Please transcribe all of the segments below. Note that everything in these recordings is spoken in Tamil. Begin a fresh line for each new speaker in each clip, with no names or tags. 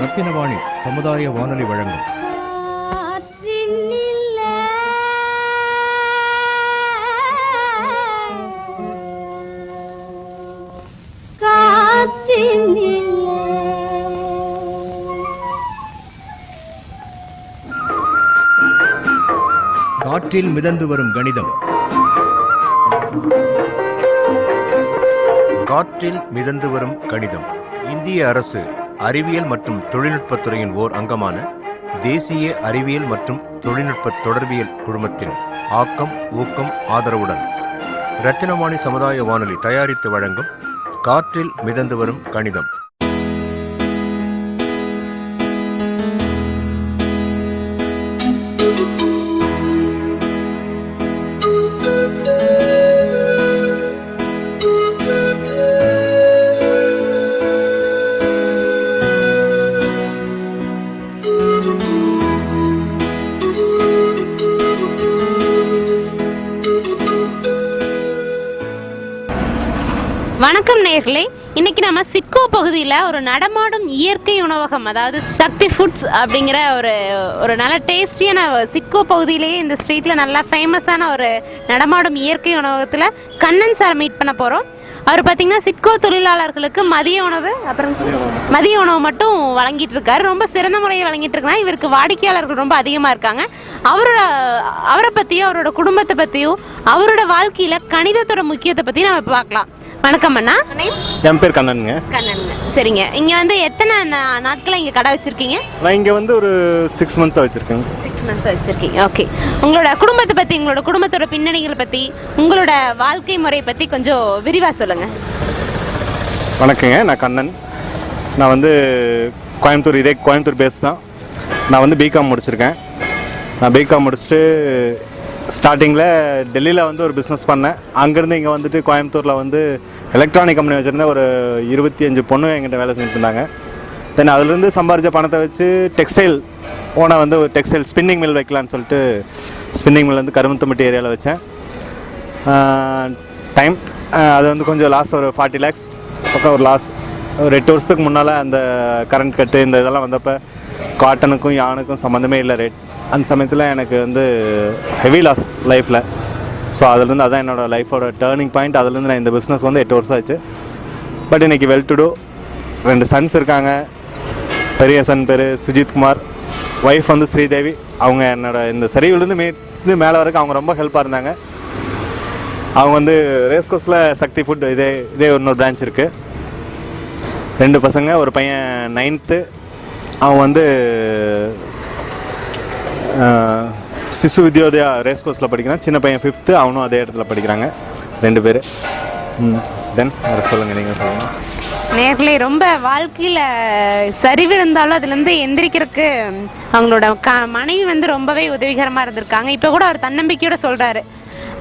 ரத்தினவாணி சமுதாய வானொலி வழங்கும் காற்றில் மிதந்து வரும் கணிதம். காற்றில் மிதந்து வரும் கணிதம் இந்திய அரசு அறிவியல் மற்றும் தொழில்நுட்பத்துறையின் ஓர் அங்கமான தேசிய அறிவியல் மற்றும் தொழில்நுட்ப தொடர்பியல் குழுமத்தின் ஆக்கம் ஊக்கம் ஆதரவுடன் ரத்தினவாணி சமுதாய வானொலி தயாரித்து வழங்கும் காற்றில் மிதந்து வரும் கணிதம்.
வணக்கம் நேயர்களே, இன்னைக்கு நம்ம சிட்கோ பகுதியில் ஒரு நடமாடும் இயற்கை உணவகம், அதாவது சக்தி ஃபுட்ஸ் அப்படிங்கிற ஒரு நல்ல டேஸ்டியான சிட்கோ பகுதியிலேயே இந்த ஸ்ட்ரீட்டில் நல்லா ஃபேமஸான ஒரு நடமாடும் இயற்கை உணவகத்தில் கண்ணன் சார் மீட் பண்ண போகிறோம். அவர் பார்த்தீங்கன்னா சிட்கோ தொழிலாளர்களுக்கு மதிய உணவு மட்டும் வழங்கிட்டு இருக்காரு. ரொம்ப சிறந்த முறையை வழங்கிட்டு இருக்காங்க. இவருக்கு வாடிக்கையாளர்கள் ரொம்ப அதிகமாக இருக்காங்க. அவரை பற்றியும் அவரோட குடும்பத்தை பற்றியும் அவரோட வாழ்க்கையில் கணிதத்தோட முக்கியத்தை பற்றி நம்ம பார்க்கலாம். வணக்கம் அண்ணா.
என் பேர் கண்ணனுங்க.
சரிங்க. இங்கே வந்து எத்தனை நாட்களை இங்கே கடை வச்சுருக்கீங்க?
நான் இங்கே வந்து ஒரு 6 months வச்சுருக்கேன்.
6 months வச்சுருக்கீங்க. ஓகே. உங்களோட குடும்பத்தை பற்றி, உங்களோட குடும்பத்தோட பின்னணிகளை பற்றி, உங்களோட வாழ்க்கை முறை பற்றி கொஞ்சம் விரிவாக சொல்லுங்கள்.
வணக்கங்க, நான் கண்ணன். நான் வந்து கோயம்புத்தூர் பேஸ் தான். நான் வந்து பிகாம் முடிச்சிருக்கேன். நான் பிகாம் முடிச்சுட்டு ஸ்டார்டிங்கில் டெல்லியில் வந்து ஒரு பிஸ்னஸ் பண்ணேன். அங்கேருந்து இங்கே வந்துட்டு கோயம்புத்தூரில் வந்து எலக்ட்ரானிக் கம்பெனி வச்சுருந்தேன். ஒரு 25 பொண்ணு எங்கிட்ட வேலை செஞ்சுட்டு இருந்தாங்க. தென் அதுலேருந்து சம்பாரித்த பணத்தை வச்சு டெக்ஸ்டைல் வந்து ஒரு டெக்ஸ்டைல் ஸ்பின்னிங் மில் வைக்கலான்னு சொல்லிட்டு ஸ்பின்னிங் மில் வந்து கருமத்தம்பட்டி ஏரியாவில் வச்சேன். அது வந்து கொஞ்சம் லாஸ், ஒரு 40 lakhs பக்கம் ஒரு லாஸ். ஒரு 8 வருஷத்துக்கு முன்னால் அந்த கரண்ட் கட்டு இந்த இதெல்லாம் வந்தப்போ காட்டனுக்கும் யானுக்கும் சம்மந்தமே இல்லை ரேட். அந்த சமயத்தில் எனக்கு வந்து ஹெவி லாஸ் லைஃப்பில். ஸோ அதுலேருந்து அதான் என்னோடய லைஃபோட டேர்னிங் பாயிண்ட். அதுலேருந்து நான் இந்த பிஸ்னஸ் வந்து 8 வருஷம் ஆச்சு. பட் இன்றைக்கி வெல் டு டூ. 2 சன்ஸ் இருக்காங்க. பெரிய சன் பேர் சுஜித்குமார், ஒய்ஃப் வந்து ஸ்ரீதேவி. அவங்க என்னோடய இந்த சரிவிலேருந்து மேலே வரைக்கும் அவங்க ரொம்ப ஹெல்ப்பாக இருந்தாங்க. அவங்க வந்து ரேஸ் கோர்ஸில் சக்தி ஃபுட் இதே இன்னொரு பிரான்ச் இருக்குது. 2 பசங்க, ஒரு பையன் 9th, அவன் வந்து சிசு வித்யோதயா ரேஸ் கோர்ஸில் படிக்கிறான். சின்ன பையன் 5th, அவனும் அதே இடத்துல படிக்கிறாங்க. 2 பேர். தென் சொல்லுங்கள், நீங்கள் சொல்லுங்கள்.
நேர்ல ரொம்ப வாழ்க்கையில் சரிவு இருந்தாலும் அதுலேருந்து எந்திரிக்கிறதுக்கு அவங்களோட மனைவி வந்து ரொம்பவே உதவிகரமாக இருந்திருக்காங்க. இப்போ கூட அவர் தன்னம்பிக்கையோடு சொல்கிறாரு,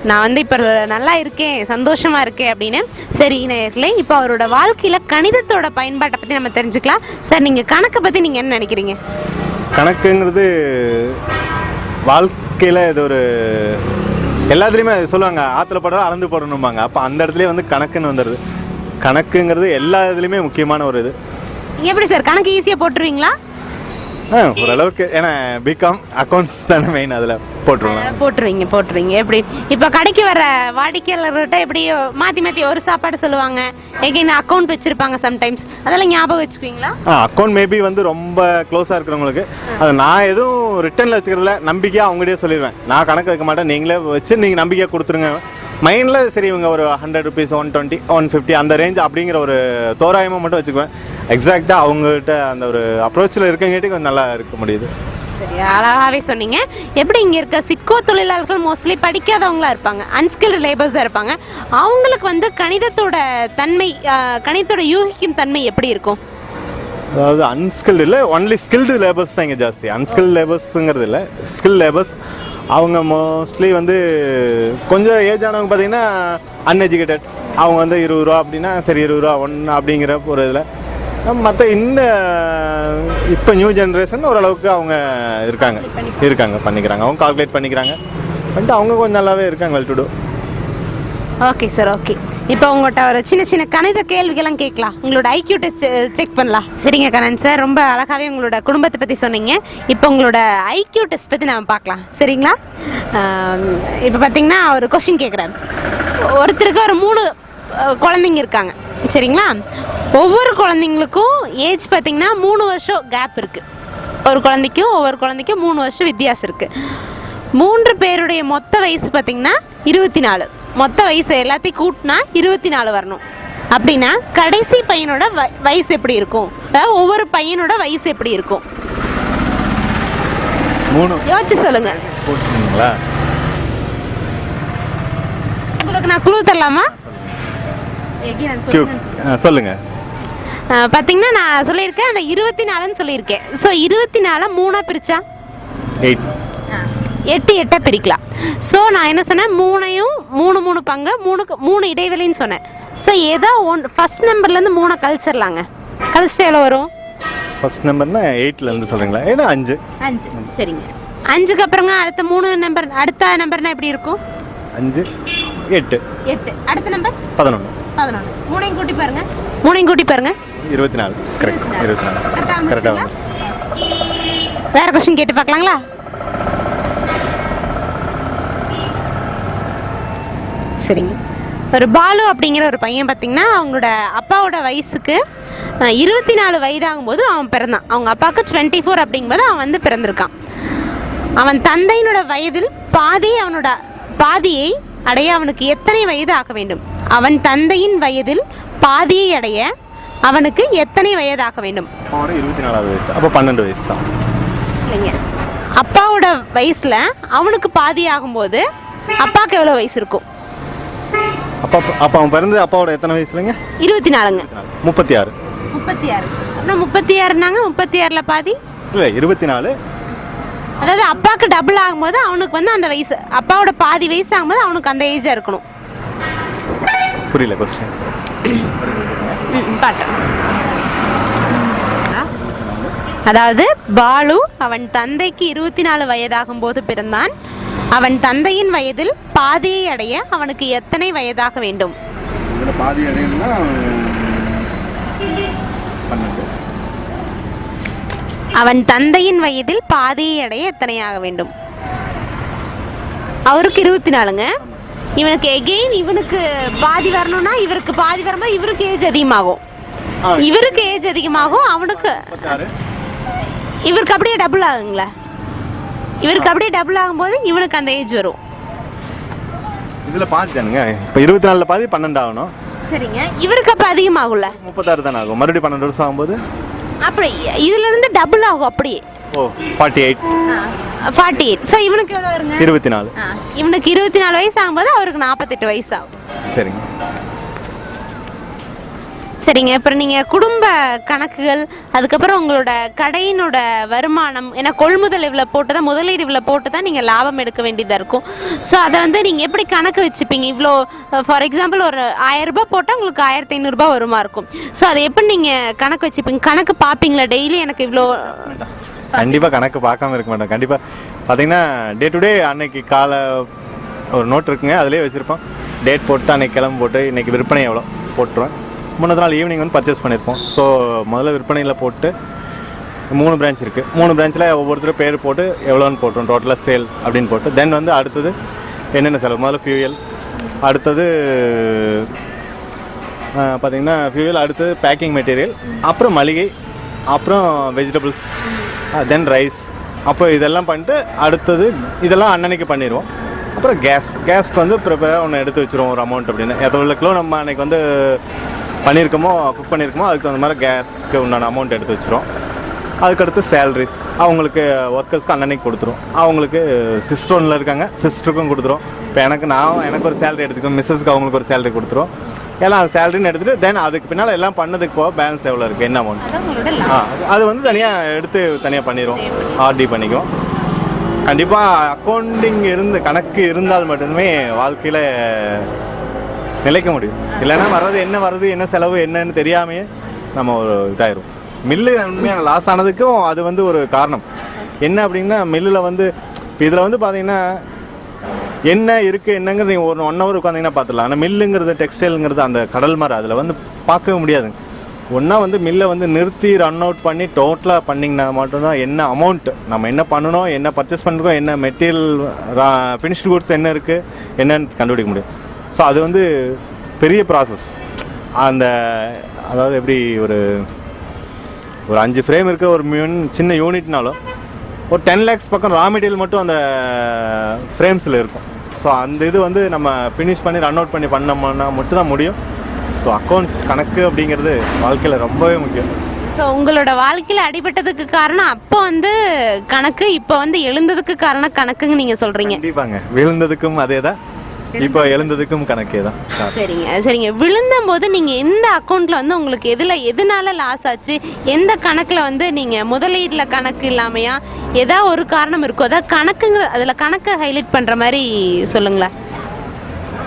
நான் வந்து இப்போ நல்லா இருக்கேன், சந்தோஷமாக இருக்கேன் அப்படின்னு. சரி நேர்களே, இப்போ அவரோட வாழ்க்கையில் கணிதத்தோட பயன்பாட்டை பற்றி நம்ம தெரிஞ்சுக்கலாம். சார், நீங்கள் கணக்கை பற்றி நீங்கள் என்ன நினைக்கிறீங்க?
கணக்குங்கிறது வாழ்க்கையில் இது ஒரு எல்லாத்துலேயுமே சொல்லுவாங்க, ஆற்றுல போடுறதா அளந்து போடணும்பாங்க. அப்போ அந்த இடத்துலேயே வந்து கணக்குன்னு வந்துடுது. கணக்குங்கிறது எல்லா இதுலேயுமே முக்கியமான ஒரு இது.
எப்படி சார் கணக்கு ஈஸியாக போட்டுருவீங்களா?
ஓரளவுக்கு. ஏன்னா பிகாம் அக்கௌண்ட்ஸ் தானே மெயின், அதில்
போட்டுருவீங்க. எப்படி இப்போ கடைக்கு வர வாடிக்கையாளர்கிட்ட எப்படி மாற்றி ஒரு சாப்பாடு சொல்லுவாங்க, எகைன் அக்கௌண்ட் வச்சுருப்பாங்க சம்டைம்ஸ், அதெல்லாம் ஞாபகம் வச்சுக்குவீங்களா?
அக்கௌண்ட் மேபி வந்து ரொம்ப க்ளோஸாக இருக்கிறவங்களுக்கு அது நான் எதுவும் ரிட்டர்னில் வச்சுக்கிறதுல நம்பிக்கையாக அவங்ககிட்டயே சொல்லிடுவேன். நான் கணக்கு வைக்க மாட்டேன், நீங்களே வச்சு நீங்கள் நம்பிக்கையாக கொடுத்துருங்க. மைண்டில் சரி இவங்க ஒரு 100 rupees, 120, 150 அந்த ரேஞ்ச் அப்படிங்கிற ஒரு தோராயமாக மட்டும் வச்சுக்குவேன். எக்ஸாக்டாக அவங்ககிட்ட அந்த ஒரு அப்ரோச்சில் இருக்கங்காட்டி கொஞ்சம் நல்லா இருக்க முடியுது.
சரி, அழகாகவே சொன்னீங்க. எப்படி இங்கே இருக்க சிட்கோ தொழிலாளர்கள் மோஸ்ட்லி படிக்காதவங்களா இருப்பாங்க, அன்ஸ்கில்டு லேபர்ஸாக இருப்பாங்க. அவங்களுக்கு வந்து கணிதத்தோட தன்மை, கணிதத்தோட யூகிக்கும் தன்மை எப்படி இருக்கும்?
அதாவது அன்ஸ்கில்டு இல்லை, ஒன்லி ஸ்கில்டு லேபர்ஸ் தான் இங்கே ஜாஸ்தி. அன்ஸ்கில்டு லேபர்ஸுங்கிறது இல்லை, ஸ்கில் லேபர்ஸ். அவங்க மோஸ்ட்லி வந்து கொஞ்சம் ஏஜ் ஆனவங்க பார்த்தீங்கன்னா அன்எஜுகேட்டட். அவங்க வந்து 20 ரூபா அப்படின்னா சரி 20 ரூபா 1 அப்படிங்கிற ஒரு இதில். மற்ற இந்த இப்போ நியூ ஜென்ரேஷன் ஓரளவுக்கு அவங்க இருக்காங்க பண்ணிக்கிறாங்க. அவங்க கால்குலேட் பண்ணிக்கிறாங்க. அவங்க கொஞ்சம் நல்லாவே இருக்காங்க. Well to do.
Okay sir, okay. இப்போ உங்கள்கிட்ட ஒரு சின்ன சின்ன கணித கேள்விகள்லாம் கேட்கலாம். உங்களோட ஐக்யூ டெஸ்ட் செக் பண்ணலாம். சரிங்க கரண் சார், ரொம்ப அழகாகவே உங்களோட குடும்பத்தை பற்றி சொன்னீங்க. இப்போ உங்களோட ஐக்யூ டெஸ்ட் பற்றி நம்ம பார்க்கலாம். சரிங்களா? இப்போ பார்த்தீங்கன்னா ஒரு கொஸ்டின் கேட்குறேன். ஒருத்தருக்கு ஒரு 3 குழந்தைங்க இருக்காங்க. சரிங்களா? ஒவ்வொரு குழந்தைங்களுக்கும் ஏஜ் பார்த்தீங்கன்னா 3 வருஷம் கேப் இருக்குது. ஒவ்வொரு குழந்தைக்கும் 3 வருஷம் வித்தியாசம் இருக்குது. 3 பேருடைய மொத்த வயசு பார்த்தீங்கன்னா 24. மொத்த வயசு எல்லாத்தையும் கூட்டினா 24 வரணும். அப்படின்னா கடைசி பையனோட வயசு எப்படி இருக்கும்? அதாவது ஒவ்வொரு பையனோட வயசு எப்படி இருக்கும்?
3
யோசிச்சு சொல்லுங்க.
போட்டுங்களா?
உங்களுக்கு நான் குழு தரலாமா?
சொல்லுங்க.
பார்த்தீங்கன்னா நான் சொல்லியிருக்கேன் அந்த 24ன்னு சொல்லியிருக்கேன். ஸோ 24 3 பிரிச்சா
8
8 பிரிக்கலாம். ஸோ நான் என்ன சொன்னேன், 3ஐயும் 3 பங்கு 3 இடைவெளின்னு சொன்னேன். ஸோ ஏதோ ஃபர்ஸ்ட் நம்பர்லேருந்து 3 கழிச்சிடலாங்க. கழிச்சிட்டு எவ்வளோ வரும்?
ஃபர்ஸ்ட் நம்பர்னா 8லேருந்து சொல்கிறீங்களா? ஏன்னா 5.
சரிங்க. 5க்கு அப்புறங்க அடுத்த 3 நம்பர், அடுத்த நம்பர்னா எப்படி இருக்கும்?
5 8
அடுத்த நம்பர்
11.
3ஐயும் கூட்டி பாருங்க.
24. கரெக்ட். 24 கரெக்டாக வந்துருச்சு.
வேற கொஸ்டின் கேட்டு பார்க்கலாங்களா? சரிங்க. ஒரு பாலு அப்படிங்கிற ஒரு பையன் பார்த்தீங்கன்னா அவங்களோட அப்பாவோட வயசுக்கு 24 வயதாகும்போது அவன் பிறந்தான். அவங்க அப்பாவுக்கு 24 அப்படிங்கும்போது அவன் வந்து பிறந்திருக்கான். அவன் தந்தையினோட வயதில் பாதியை அடைய அவனுக்கு எத்தனை வயது ஆக வேண்டும்? அவன் தந்தையின் வயதில் பாதியை அடைய அவனுக்கு எத்தனை வயதாக வேண்டும்?
24 வயசு. அப்போ 12 வயசு தான்.
இல்லைங்க, அப்பாவோட வயசுல அவனுக்கு பாதி ஆகும்போது அப்பாவுக்கு எவ்வளோ வயசு இருக்கும்?
அப்பா அவன் பிறந்து அப்பாவோட எத்தனை வயசுலங்க?
24ங்க.
36.
அப்புறம் 36னாங்க 36ல பாதி
இல்லை 24.
அதாவது அப்பாவுக்கு டபுள் ஆகும்போது அவனுக்கு வந்து அந்த வயசு, அப்பாவோட பாதி வயசு ஆகும்போது அவனுக்கு அந்த ஏஜாக இருக்கணும்.
புரியல கொஸ்டின்.
பாட்டு. அதாவது பாலு அவன் தந்தைக்கு 24 வயதாகும் போது பிறந்தான். அவன் தந்தையின் வயதில் பாதியை அடைய அவனுக்கு எத்தனை வயதாக வேண்டும்?
பாதி அடையணும்னா 12.
அவன் தந்தையின் வயதில் பாதியை அடைய எத்தனையாக வேண்டும்? அவருக்கு 24ங்க. இவனுக்கு எகெயின் இவனுக்கு பாதி வரணும்னா இவருக்கு பாதி வரும்போது இவருக்கு ஏஜ் அதிகமாகும். அவனுக்கு இவருக்கு அப்படியே டபுள் ஆகுங்களா? இவருக்கு அப்படியே டபுள் ஆகும்போது இவனுக்கு அந்த ஏஜ் வரும்.
இதில் பாதி தானுங்க. இப்போ 24ல் பாதி 12 ஆகணும்.
சரிங்க. இவருக்கு அப்போ அதிகமாகும்ல?
36 தானே ஆகும். மறுபடியும் 12 வருஷம் ஆகும்போது
அப்படி இதுல இருந்து டபுள் ஆகும். அப்படியே
48.
ஸோ இவனுக்கு எவ்வளோ வருங்க?
24.
இவனுக்கு 24 வயசு ஆகும்போது அவருக்கு 48 வயசு ஆகும்.
சரிங்க.
சரிங்க. அப்புறம் நீங்கள் குடும்ப கணக்குகள், அதுக்கப்புறம் உங்களோட கடையினோட வருமானம், ஏன்னா கொள்முதல் இவ்வளோ போட்டு தான், முதலீடு இவ்வளோ போட்டு தான் நீங்கள் லாபம் எடுக்க வேண்டியதாக இருக்கும். ஸோ அதை வந்து நீங்கள் எப்படி கணக்கு வச்சுப்பீங்க? இவ்வளோ ஃபார் எக்ஸாம்பிள் ஒரு 1000 ரூபாய் போட்டால் உங்களுக்கு 1500 ரூபாய் வருமா இருக்கும். ஸோ அதை எப்படி நீங்கள் கணக்கு வச்சுப்பீங்க? கணக்கு பார்ப்பீங்களா டெய்லி? எனக்கு இவ்வளோ
கண்டிப்பாக கணக்கு பார்க்காம இருக்க மாட்டேன். கண்டிப்பாக பார்த்தீங்கன்னா டே டு டே அன்னைக்கு காலை ஒரு நோட் இருக்குங்க, அதிலே வச்சுருப்போம். டேட் போட்டு அன்னைக்கு கிளம்பு போட்டு இன்றைக்கி விற்பனை எவ்வளோ போட்டுருவேன். முன்னத்து நாள் ஈவினிங் வந்து பர்ச்சேஸ் பண்ணியிருப்போம். ஸோ முதல்ல விற்பனையில் போட்டு 3 பிரான்ச் இருக்குது. 3 பிரான்ச்சில் ஒவ்வொருத்தரும் பேர் போட்டு எவ்வளோன்னு போட்டுருவோம், டோட்டலாக சேல் அப்படின்னு போட்டு. தென் வந்து அடுத்தது என்னென்ன செலவு, முதல்ல ஃபியூயல், அடுத்தது பார்த்திங்கன்னா ஃபியூயல், அடுத்தது பேக்கிங் மெட்டீரியல், அப்புறம் மளிகை, அப்புறம் வெஜிடபிள்ஸ், தென் ரைஸ். அப்போ இதெல்லாம் பண்ணிட்டு அடுத்தது இதெல்லாம் அன்னன்னைக்கு பண்ணிடுவோம். அப்புறம் கேஸ்க்கு வந்து ப்ரிப்பேராக ஒன்று எடுத்து வச்சுருவோம் ஒரு அமௌண்ட் அப்படின்னு. எவ்வளோ கிலோ நம்ம அன்றைக்கி வந்து பண்ணியிருக்கோமோ குக் பண்ணியிருக்கோமோ அதுக்கு அந்த மாதிரி கேஸ்க்கு உண்டான அமௌண்ட் எடுத்து வச்சுருவோம். அதுக்கடுத்து சேலரிஸ் அவங்களுக்கு ஒர்க்கர்ஸ்க்கு அன்னன்னைக்கு கொடுத்துரும். அவங்களுக்கு சிஸ்டர் ஒன்றில் இருக்காங்க, சிஸ்டருக்கும் கொடுத்துரும். இப்போ எனக்கு ஒரு சேலரி எடுத்துக்கணும், மிஸ்ஸஸ்க்கு அவங்களுக்கு ஒரு சேலரி கொடுத்துரும். எல்லாம் அது சேலரின்னு எடுத்துகிட்டு தென் அதுக்கு பின்னால் எல்லாம் பண்ணதுக்கு போக பேலன்ஸ் எவ்வளோ இருக்குது, என்ன அமௌண்ட், அது வந்து தனியாக எடுத்து தனியாக பண்ணிடுவோம், ஆர்டி பண்ணிக்குவோம். கண்டிப்பாக அக்கௌண்டிங் கணக்கு இருந்தால் மட்டுமே வாழ்க்கையில் நிலைக்க முடியும். இல்லைன்னா என்ன வருது என்ன செலவு என்னன்னு தெரியாமையே நம்ம ஒரு இதாயிரும். மில்லு உண்மையான லாஸ் ஆனதுக்கும் அது வந்து ஒரு காரணம். என்ன அப்படின்னா மில்லில் வந்து இதில் வந்து பார்த்திங்கன்னா என்ன இருக்குது என்னங்கிறது நீங்கள் ஒரு 1 hour உட்காந்திங்கன்னா பார்த்துடலாம். ஆனால் மில்லுங்கிறது டெக்ஸ்டைலுங்கிறது அந்த கடல் மாதிரி அதில் வந்து பார்க்கவே முடியாதுங்க. ஒன்றா வந்து மில்லை வந்து நிறுத்தி ரன் அவுட் பண்ணி டோட்டலாக பண்ணிங்கன்னா மட்டும்தான் என்ன அமௌண்ட் நம்ம என்ன பண்ணணும், என்ன பர்ச்சேஸ் பண்ணிருக்கோம், என்ன மெட்டீரியல் ஃபினிஷ்டு குட்ஸ் என்ன இருக்குது என்னன்னு கண்டுபிடிக்க முடியும். ஸோ அது வந்து பெரிய ப்ராசஸ். அந்த அதாவது எப்படி ஒரு 5 ஃப்ரேம் இருக்க ஒரு சின்ன யூனிட்னாலும் ஒரு 10 lakhs பக்கம் ரா மெட்டீரியல் மட்டும் அந்த ஃப்ரேம்ஸில் இருக்கும். ஸோ அந்த இது வந்து நம்ம ஃபினிஷ் பண்ணி ரன் அவுட் பண்ணி பண்ணோம்னா மட்டும்தான் முடியும். ஸோ அக்கௌண்ட்ஸ் கணக்கு அப்படிங்கிறது வாழ்க்கையில் ரொம்பவே முக்கியம்.
ஸோ உங்களோட வாழ்க்கையில் அடிபட்டதுக்கு காரணம் அப்போ வந்து கணக்கு, இப்போ வந்து எழுந்ததுக்கு காரணம் கணக்குன்னு நீங்கள் சொல்கிறீங்க.
கண்டிப்பாங்க, விழுந்ததுக்கும் அதே தான், இப்போ எழுந்ததுக்கும் கணக்கே தான்.
சரிங்க. விழுந்தும் போது நீங்கள் எந்த அக்கௌண்ட்டில் வந்து உங்களுக்கு எதனால லாஸ் ஆச்சு, எந்த கணக்கில் வந்து நீங்கள் முதலீட்டில் கணக்கு இல்லாமையா ஏதாவது ஒரு காரணம் இருக்கும், அதாவது கணக்குங்கிற அதில் கணக்கை ஹைலைட் பண்ணுற மாதிரி சொல்லுங்களேன்.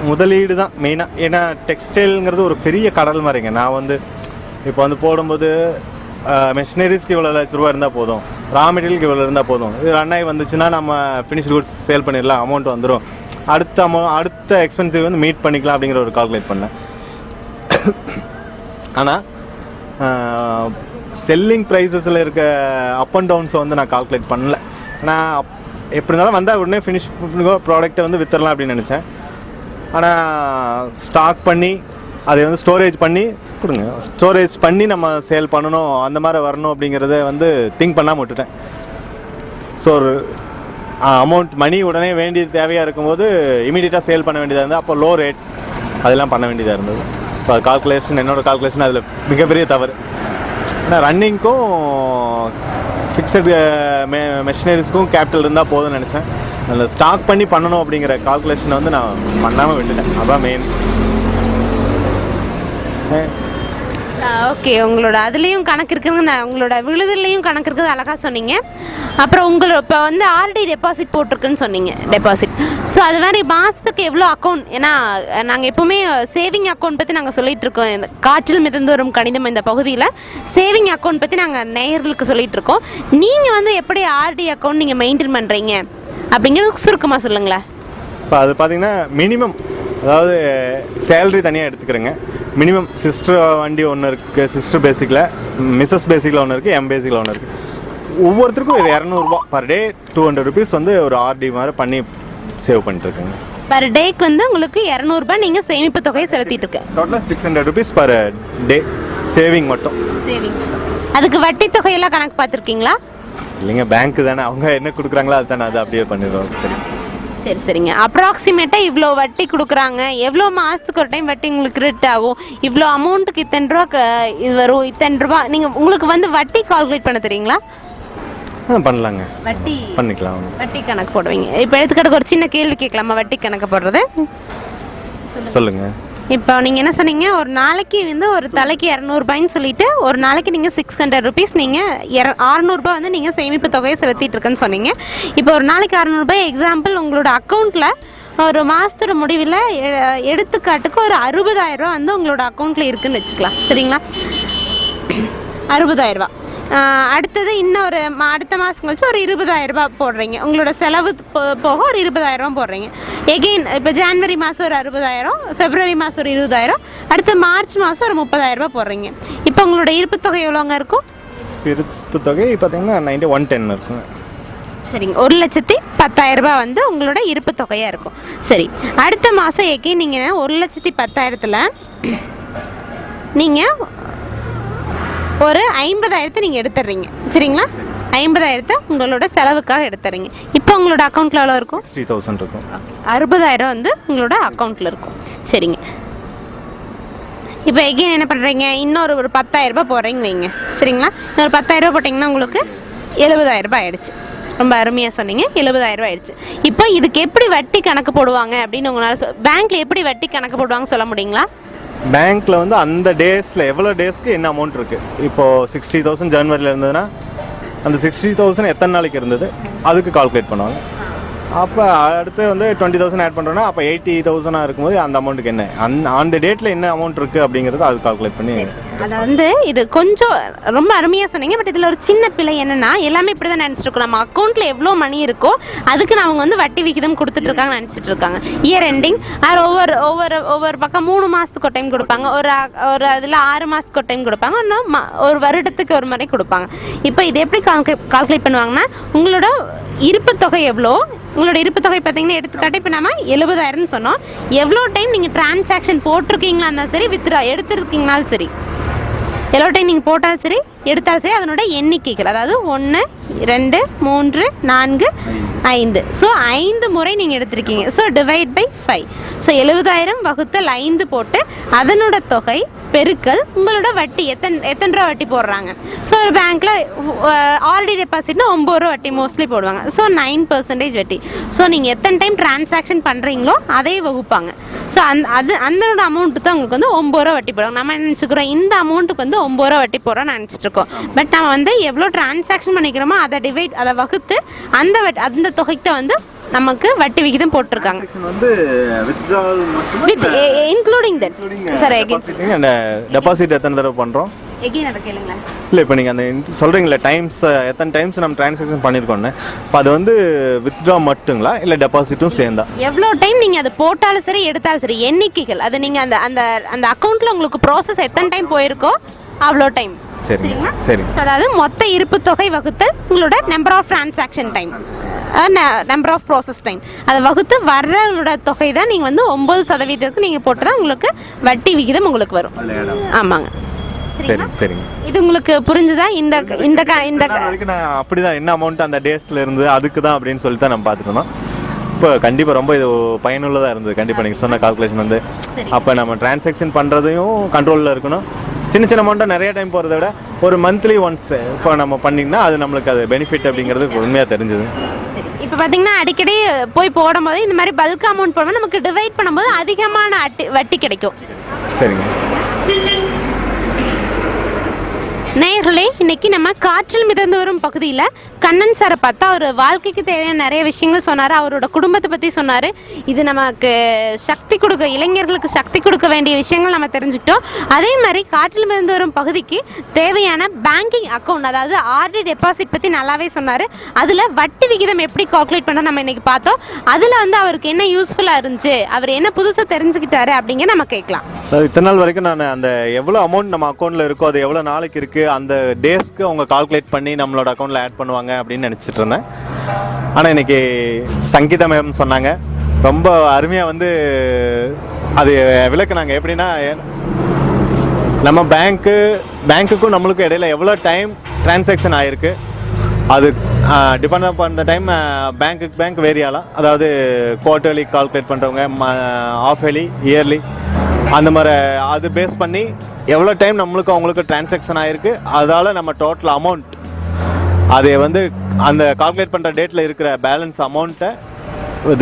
முதலீடு தான் மெயினாக. ஏன்னா டெக்ஸ்டைலுங்கிறது ஒரு பெரிய கடல் மாதிரிங்க. நான் வந்து இப்போ வந்து போடும்போது மெஷினரிஸ்க்கு இவ்வளோ லட்ச இருந்தால் போதும், ரா மெட்டீரியலுக்கு இவ்வளோ இருந்தால் போதும், இது ரன் ஆகி வந்துச்சுன்னா நம்ம ஃபினிஷ்டு குட்ஸ் சேல் பண்ணிடலாம், அமௌண்ட் வந்துடும், அடுத்த எக்ஸ்பென்சிவ் வந்து மீட் பண்ணிக்கலாம் அப்படிங்கிற ஒரு கால்குலேட் பண்ணேன். ஆனால் செல்லிங் ப்ரைஸஸில் இருக்க அப் அண்ட் டவுன்ஸை வந்து நான் கால்குலேட் பண்ணல. நான் எப்படி இருந்தாலும் வந்தால் உடனே ஃபினிஷ் ப்ராடக்ட்டை வந்து விற்றுடலாம் அப்படின்னு நினச்சேன். ஆனால் ஸ்டாக் பண்ணி அதை வந்து ஸ்டோரேஜ் பண்ணி கொடுங்க, ஸ்டோரேஜ் பண்ணி நம்ம சேல் பண்ணணும், அந்த மாதிரி வரணும் அப்படிங்கிறத வந்து திங்க் பண்ணாமல் விட்டுட்டேன். ஸோ ஒரு அமௌண்ட் மணி உடனே வேண்டியது தேவையாக இருக்கும்போது இமீடியட்டாக சேல் பண்ண வேண்டியதாக இருந்தது. அப்போ லோ ரேட் அதெல்லாம் பண்ண வேண்டியதாக இருந்தது. ஸோ அது கால்குலேஷன், என்னோடய கால்குலேஷன் அதில் மிகப்பெரிய தவறு. ஏன்னா ரன்னிங்க்கும் ஃபிக்ஸடு மெஷினரிஸ்க்கும் கேபிட்டல் இருந்தால் போதும்னு நினச்சேன். அதில் ஸ்டாக் பண்ணி பண்ணணும் அப்படிங்கிற கால்குலேஷனை வந்து நான் பண்ணாமல் விட்டுட்டேன். அதான் மெயின்.
ஓகே, உங்களோட அதுலேயும் கணக்கு இருக்குதுங்க, உங்களோட விழுதுலேயும் கணக்கு இருக்குது, அழகாக சொன்னீங்க. அப்புறம் உங்களோட இப்போ வந்து ஆர்டி டெபாசிட் போட்டிருக்குன்னு சொன்னீங்க, டெபாசிட். ஸோ அது மாதிரி மாதத்துக்கு எவ்வளோ அக்கௌண்ட், ஏன்னா நாங்கள் எப்போவுமே சேவிங் அக்கௌண்ட் பற்றி நாங்கள் சொல்லிகிட்டு இருக்கோம். இந்த காற்றில் மிதந்து வரும் கணிதம் இந்த பகுதியில் சேவிங் அக்கௌண்ட் பற்றி நாங்கள் நேயர்களுக்கு சொல்லிகிட்டு இருக்கோம். நீங்கள் வந்து எப்படி ஆர்டி அக்கௌண்ட் நீங்கள் மெயின்டைன் பண்ணுறீங்க அப்படிங்கிறது சுருக்கமாக சொல்லுங்களேன்.
இப்போ அது பார்த்தீங்கன்னா மினிமம், அதாவது சேலரி தனியாக எடுத்துக்கிறேங்க. மினிமம் சிஸ்டர் வண்டி ஒன்று இருக்குது, சிஸ்டர் பேசிக்கில், மிஸ்ஸஸ் பேசிக்கில் ஒன்று இருக்குது, எம் பேசிக்கில் ஒன்று இருக்குது. ஒவ்வொருத்தருக்கும் ஒரு 200 பர் டே 200 rupees வந்து ஒரு ஆர்டி மாதிரி பண்ணி சேவ் பண்ணிட்டுருக்கேங்க.
பர் டேக்கு வந்து உங்களுக்கு 200 நீங்கள் சேமிப்பு தொகையை செலுத்திட்டு இருக்கேன்.
டோட்டலாக 600 rupees பர் டே சேவிங் மட்டும்.
சேவிங் அதுக்கு வட்டி தொகையெல்லாம் கணக்கு பார்த்துருக்கீங்களா?
இல்லைங்க, பேங்க்கு தானே, அவங்க என்ன கொடுக்குறாங்களோ அது தானே, அது அப்படியே பண்ணிடுவோம்.
சரிங்க. அப்ராக்சிமேட்டாக இவ்வளோ வட்டி கொடுக்குறாங்க, எவ்வளோ மாதத்துக்கு ஒரு டைம் வட்டி உங்களுக்கு கிரெடிட் ஆகும், இவ்வளோ அமௌண்ட்டுக்கு இத்தனை ரூபா இது வரும், இத்தனை ரூபா, நீங்கள் உங்களுக்கு வந்து வட்டி கால்குலேட் பண்ண தெரியுங்களா?
பண்ணலாங்க,
வட்டி
பண்ணிக்கலாம்,
வட்டி கணக்கு போடுவீங்க. இப்போ எடுத்துக்கிட்டு ஒரு சின்ன கேள்வி கேட்கலாமா வட்டி கணக்கு போடுறது?
சொல்லுங்கள்.
இப்போ நீங்கள் என்ன சொன்னீங்க, ஒரு நாளைக்கு வந்து ஒரு தலைக்கு 200 சொல்லிட்டு ஒரு நாளைக்கு நீங்கள் 600 rupees நீங்கள் 600 வந்து நீங்கள் சேமிப்பு தொகையை செலுத்திட்டு இருக்குன்னு சொன்னீங்க. இப்போ ஒரு நாளைக்கு 600 எக்ஸாம்பிள் உங்களோட அக்கௌண்ட்டில் ஒரு மாதத்தோட முடிவில் எடுத்துக்காட்டுக்கு ஒரு 60,000 வந்து உங்களோட அக்கௌண்ட்டில் இருக்குதுன்னு வச்சுக்கலாம், சரிங்களா? 60,000. அடுத்தது இன்னொரு அடுத்த மாதம் கழிச்சு ஒரு 20,000 போடுறீங்க, உங்களோட செலவு போக ஒரு 20,000 போடுறீங்க. எகெயின் இப்போ ஜான்வரி மாதம் ஒரு 60,000, ஃபெப்ரவரி மாதம் ஒரு 20,000, அடுத்து மார்ச் மாதம் ஒரு 30,000 போடுறீங்க. இப்போ உங்களோட இருப்பு தொகை எவ்வளோங்க இருக்கும்?
இருப்பு தொகை பார்த்தீங்கன்னா 110 இருக்குங்க.
சரிங்க, 1,10,000 வந்து உங்களோட இருப்பு தொகையாக இருக்கும். சரி, அடுத்த மாதம் எகெயின் நீங்கள் 1,10,000 நீங்கள் ஒரு 50,000 நீங்கள் எடுத்துடுறீங்க, சரிங்களா? 50,000 உங்களோட செலவுக்காக எடுத்துறீங்க. இப்போ உங்களோட அக்கௌண்ட்டில் எவ்வளோ இருக்கும்?
60,000 இருக்கும்.
60,000 வந்து உங்களோட அக்கௌண்ட்டில் இருக்கும், சரிங்க. இப்போ எகெயின் என்ன பண்ணுறீங்க, இன்னொரு 10,000 போடுறீங்க வைங்க, சரிங்களா? இன்னொரு 10,000 போட்டிங்கன்னா உங்களுக்கு 70,000 ஆயிடுச்சு. ரொம்ப அருமையாக சொன்னீங்க, 70,000 ஆயிடுச்சு. இப்போ இதுக்கு எப்படி வட்டி கணக்கு போடுவாங்க அப்படின்னு உங்களால் பேங்க்கில் எப்படி வட்டி கணக்கு போடுவாங்க சொல்ல முடியுங்களா?
பேங்க்கில் வந்து அந்த டேஸில் எவ்வளோ டேஸ்க்கு என்ன அமௌண்ட் இருக்குது, இப்போது 60,000 ஜனவரியில் இருந்ததுன்னா அந்த 60,000 எத்தனை நாளைக்கு இருந்தது அதுக்கு கால்குலேட் பண்ணுவாங்க. அப்போ அடுத்து வந்து 20,000 ஆட் பண்ணுறோன்னா அப்போ 80,000 இருக்கும்போது அந்த அமௌண்ட்டுக்கு என்ன ஆன் த டேட்டில் என்ன அமௌண்ட் இருக்குது அப்படிங்கிறது அது கால்குலேட் பண்ணி
அதை வந்து இது கொஞ்சம் ரொம்ப அருமையாக சொன்னீங்க. பட் இதில் ஒரு சின்ன பிழை என்னன்னா, எல்லாமே இப்படி தான் நினச்சிட்டு இருக்கோம். நம்ம அக்கௌண்ட்டில் எவ்வளோ மணி இருக்கோ அதுக்கு அவங்க வந்து வட்டி விகிதம் கொடுத்துட்டு இருக்காங்க நினச்சிட்டு இருக்காங்க. இயர் எண்டிங் அது ஒவ்வொரு பக்கம் 3 மாதத்துக்கு ஒரு டைம் கொடுப்பாங்க, ஒரு அதில் 6 மாதத்துக்கு ஒரு டைம் கொடுப்பாங்க, இன்னும் ஒரு வருடத்துக்கு ஒரு முறை கொடுப்பாங்க. இப்போ இது எப்படி கால்குலேட் பண்ணுவாங்கன்னா, உங்களோட இருப்பு தொகை எவ்வளோ, உங்களோட இருப்பு தொகை பார்த்தீங்கன்னா எடுத்துக்காட்டு இப்போ நம்ம 70,000 சொன்னோம். எவ்வளோ டைம் நீங்கள் டிரான்சாக்ஷன் போட்டிருக்கீங்களா இருந்தாலும் சரி, எடுத்துருக்கீங்கனாலும் சரி, எவ்வளோ டைம் நீங்கள் போட்டாலும் சரி எடுத்தாலும் சரி, அதனோட எண்ணிக்கைகள், அதாவது 1 2 3 4 5. ஸோ 5 முறை நீங்கள் எடுத்திருக்கீங்க. So divide by 5. ஸோ 70,000 வகுத்தல் 5 போட்டு அதனோட தொகை பெருக்கல் உங்களோட வட்டி எத்தனை ரூபா வட்டி போடுறாங்க. ஸோ ஒரு பேங்க்கில் ஆல்ரெடி டெபாசிட்னா 9 ரூபா வட்டி மோஸ்ட்லி போடுவாங்க. ஸோ 9% வட்டி. ஸோ நீங்கள் எத்தனை டைம் டிரான்சாக்ஷன் பண்ணுறீங்களோ அதே வகுப்பாங்க. ஸோ அதனோட அமௌண்ட்டு தான் உங்களுக்கு வந்து 9 ரூபா வட்டி போடுவாங்க. நம்ம நினச்சிக்கிறோம் இந்த அமௌண்ட்டுக்கு வந்து 9 ரூபா வட்டி போடுறோம்னு நினச்சிட்டு இருக்கோம். பட் நம்ம வந்து எவ்வளோ டிரான்சாக்ஷன் பண்ணிக்கிறோமோ அதை வகுத்து அந்த தொகைக்கு வந்து நமக்கு வட்டி விகிதம் போட்டிருக்காங்க. இன்க்ளூடிங் தட் சார்
டெபாசிட் எத்தனை தடவை பண்ணுறோம்
அதை கேளுங்களேன்.
இல்லை, இப்போ நீங்கள் அந்த சொல்கிறீங்களே டைம்ஸ் எத்தனை டைம்ஸ் நம்ம டிரான்சாக்ஷன் பண்ணியிருக்கோன்னு, இப்போ அது வந்து வித்ட்ரா மட்டுங்களா இல்லை டெபாசிட்டும் சேர்ந்தா?
எவ்வளோ டைம் நீங்கள் அதை போட்டாலும் சரி எடுத்தாலும் சரி எண்ணிக்கைகள், அது நீங்கள் அந்த அக்கௌண்ட்டில் உங்களுக்கு ப்ராசஸ் எத்தனை டைம் போயிருக்கோ அவ்வளோ டைம்.
சரிங்களா? சரி.
ஸோ அதாவது மொத்த இருப்பு தொகை வகுத்தல் உங்களோட number of transaction time, number of process time, அதை வகுத்து வர்றவங்களோட தொகை தான் நீங்கள் வந்து 9% நீங்கள் போட்டு தான் உங்களுக்கு வட்டி விகிதம் உங்களுக்கு வரும். ஆமாங்க.
சரி சரிங்க.
இது உங்களுக்கு புரிஞ்சுதா? இந்த
நான் அப்படிதான் என்ன அமௌண்ட் அந்த டேஸ்ல இருந்து அதுக்கு தான் அப்படின்னு சொல்லிட்டு தான் நம்ம பார்த்துட்டு இருந்தோம். இப்போ கண்டிப்பாக ரொம்ப இது பயனுள்ளதாக இருந்தது. கண்டிப்பாக நீங்கள் சொன்ன கால்குலேஷன் வந்து அப்போ நம்ம டிரான்சாக்ஷன் பண்ணுறதையும் கண்ட்ரோலில் இருக்கணும். சின்ன அமௌண்ட்டாக நிறைய டைம் போகிறத விட ஒரு மந்த்லி ஒன்ஸ் இப்போ நம்ம பண்ணிங்கன்னா அது நம்மளுக்கு அது பெனிஃபிட் அப்படிங்கிறது உண்மையாக தெரிஞ்சுது.
இப்போ பார்த்தீங்கன்னா அடிக்கடி போய் போடும்போது இந்த மாதிரி பல்க் அமௌண்ட் போடும்போது நமக்கு டிவைட் பண்ணும்போது அதிகமான வட்டி கிடைக்கும்.
சரிங்க.
நேயர்களே, இன்னைக்கு நம்ம காற்றில் மிதந்து வரும் பகுதியில் கண்ணன் சாரை பார்த்தா அவர் வாழ்க்கைக்கு தேவையான நிறைய விஷயங்கள் சொன்னார். அவரோட குடும்பத்தை பற்றி சொன்னார். இது நமக்கு சக்தி கொடுக்க, இளைஞர்களுக்கு சக்தி கொடுக்க வேண்டிய விஷயங்கள் நம்ம தெரிஞ்சுக்கிட்டோம். அதே மாதிரி காற்றில் மிதந்து வரும் பகுதிக்கு தேவையான பேங்கிங் அக்கௌண்ட், அதாவது ஆர்டி டெபாசிட் பற்றி நல்லாவே சொன்னார். அதில் வட்டி விகிதம் எப்படி கால்குலேட் பண்ண நம்ம இன்னைக்கு பார்த்தோம். அதில் வந்து அவருக்கு என்ன யூஸ்ஃபுல்லாக இருந்துச்சு, அவர் என்ன புதுசாக தெரிஞ்சுக்கிட்டாரு அப்படிங்கிற நம்ம கேட்கலாம்.
இத்தனை நாள் வரைக்கும் நான் அந்த எவ்வளோ அமௌண்ட் நம்ம அக்கௌண்ட்டில் இருக்கோ அது எவ்வளோ நாளைக்கு இருக்குது அந்த டேஸ்க்கு அவங்க கால்குலேட் பண்ணி நம்மளோட அக்கௌண்ட்டில் ஆட் பண்ணுவாங்க அப்படின்னு நினச்சிட்டு இருந்தேன். ஆனால் இன்னைக்கு சங்கீதா மேம் சொன்னாங்க, ரொம்ப அருமையாக வந்து அது விளக்குனாங்க. எப்படின்னா நம்ம பேங்க்குக்கும் நம்மளுக்கும் இடையில எவ்வளோ டைம் டிரான்சாக்ஷன் ஆகிருக்கு அது டிபெண்ட் பண்ண டைம் பேங்க் வேரி ஆகலாம். அதாவது குவார்ட்டர்லி கால்குலேட் பண்ணுறவங்க, ஆஃப் இயர்லி, இயர்லி, அந்த மாதிரி அது பேஸ் பண்ணி எவ்வளோ டைம் நம்மளுக்கு அவங்களுக்கு டிரான்சாக்ஷன் ஆகிருக்கு, அதால் நம்ம டோட்டல் அமௌண்ட் அதை வந்து அந்த கால்குலேட் பண்ணுற டேட்டில் இருக்கிற பேலன்ஸ் அமௌண்ட்டை